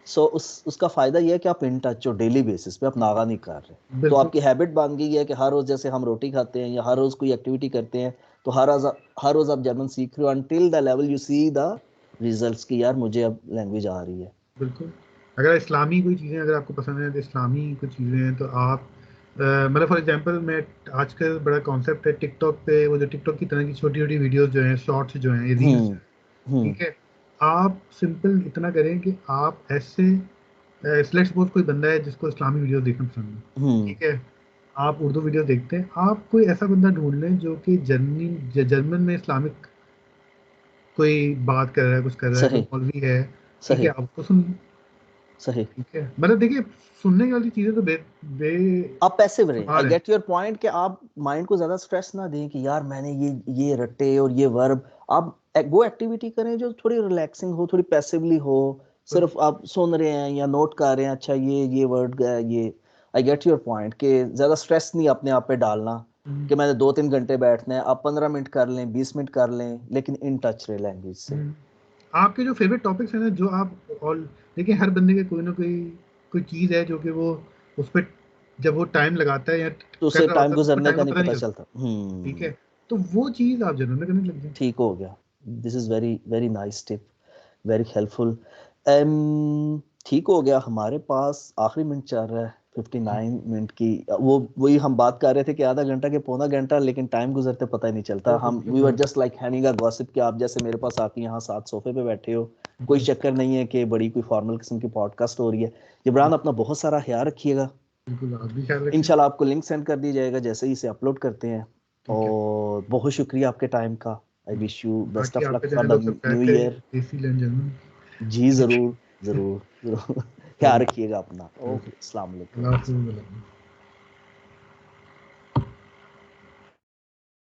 सो उसका फायदा ये है कि आप इन टच हो डेली बेसिस पे, आप नागा नहीं कर रहे। तो बिल्कुल। आपकी हैबिट बन गई है कि हर रोज जैसे हम रोटी खाते हैं या हर रोज कोई एक्टिविटी करते हैं, तो हर रोज आप जर्मन सीख रहे हो until the level you see the results की, यार मुझे अब लैंग्वेज आ रही है। बिल्कुल। अगर इस्लामी कोई चीज़ें अगर आपको पसंद है, तो इस्लामी कुछ चीज़ें हैं तो आप मतलब फॉर एग्जांपल, मैं आजकल बड़ा कॉन्सेप्ट है टिकटॉक पे, वो जो टिकटॉक की तरह की छोटी छोटी वीडियोस जो हैं, शॉर्ट्स जो हैं, ये रील्स, हम्म हम्म ठीक है। आप सिंपल इतना करें कि आप ऐसे, लेट्स सपोज कोई बंदा है जिसको इस्लामी वीडियोस देखना पसंद है, हम्म ठीक है, आप उर्दू वीडियोस देखते हैं, आप कोई ऐसा बंदा ढूंढ लें जो कि जर्मन में इस्लामिक कोई बात कर रहा है, कुछ कर रहा है, कोई सही। मौलवी है, ठीक है, सही। आपको सुन, सही। ठीक है। मतलब देखिए, सुनने वाली चीजें तो आप पैसिव रहे, आई बेशुमार है। गेट योर पॉइंट, कि आप माइंड को ज्यादा स्ट्रेस ना दें कि यार मैंने ये रटे और ये वर्ब। आप वो एक्टिविटी करें जो थोड़ी रिलैक्सिंग हो, थोड़ी पैसिवली हो। सिर्फ आप सुन रहे हैं या नोट कर रहे हैं, अच्छा ये वर्ड गया ये। आई गेट योर पॉइंट कि ज्यादा स्ट्रेस नहीं अपने आप पे डालना हम्म, कि मैंने 2-3 घंटे बैठना है। आप 15 मिनट कर लें, 20 मिनट कर लें, लेकिन इन टच रहे लैंग्वेज से। हम्म। आपके जो फेवरेट टॉपिक्स हैं ना, जो आप, और देखिए हर बंदे के कोई ना कोई कोई चीज है जो कि वो उस पर जब वो टाइम लगाता है या तो कर उससे रहा टाइम होता है तो उसको गुजरने टाइम का का नहीं पता नहीं पता चलता, चलता। ठीक है। तो वो चीज आप जरूर में करने लग जाए। ठीक हो गया। This is very very nice tip, very helpful. ठीक हो गया। हमारे पास आखिरी मिनट चल रहा है, 59 मिनट की। वो वही हम बात कर रहे थे कि आधा घंटा के पौना घंटा, लेकिन टाइम गुजरते पता ही नहीं चलता। बिल्कुल हम वी वर बिल्कुल। Just like having a gossip कि आप जैसे मेरे पास आके यहाँ साथ सोफे पे बैठे हो, कोई चक्कर नहीं है कि बड़ी कोई फॉर्मल किस्म की पॉडकास्ट हो रही है। जबरान अपना बहुत सारा ख्याल रखिएगा, बिल्कुल आप भी ख्याल रखें। इंशाल्लाह आपको लिंक सेंड कर दिया जाएगा जैसे ही इसे अपलोड करते हैं। ठीक है, और बहुत शुक्रिया आपके टाइम का। आई विश यू बेस्ट बाकी ऑफ लक आपके फॉर जैसे द लोग न्यू सब्सक्राइब ईयर। करें देसी लैंड जर्नल। जी जरूर जरूर जरूर। ख्याल चलिए, रखिएगा अपना। ओके, अस्सलाम वालेकुम। अल्लाह हाफिज़।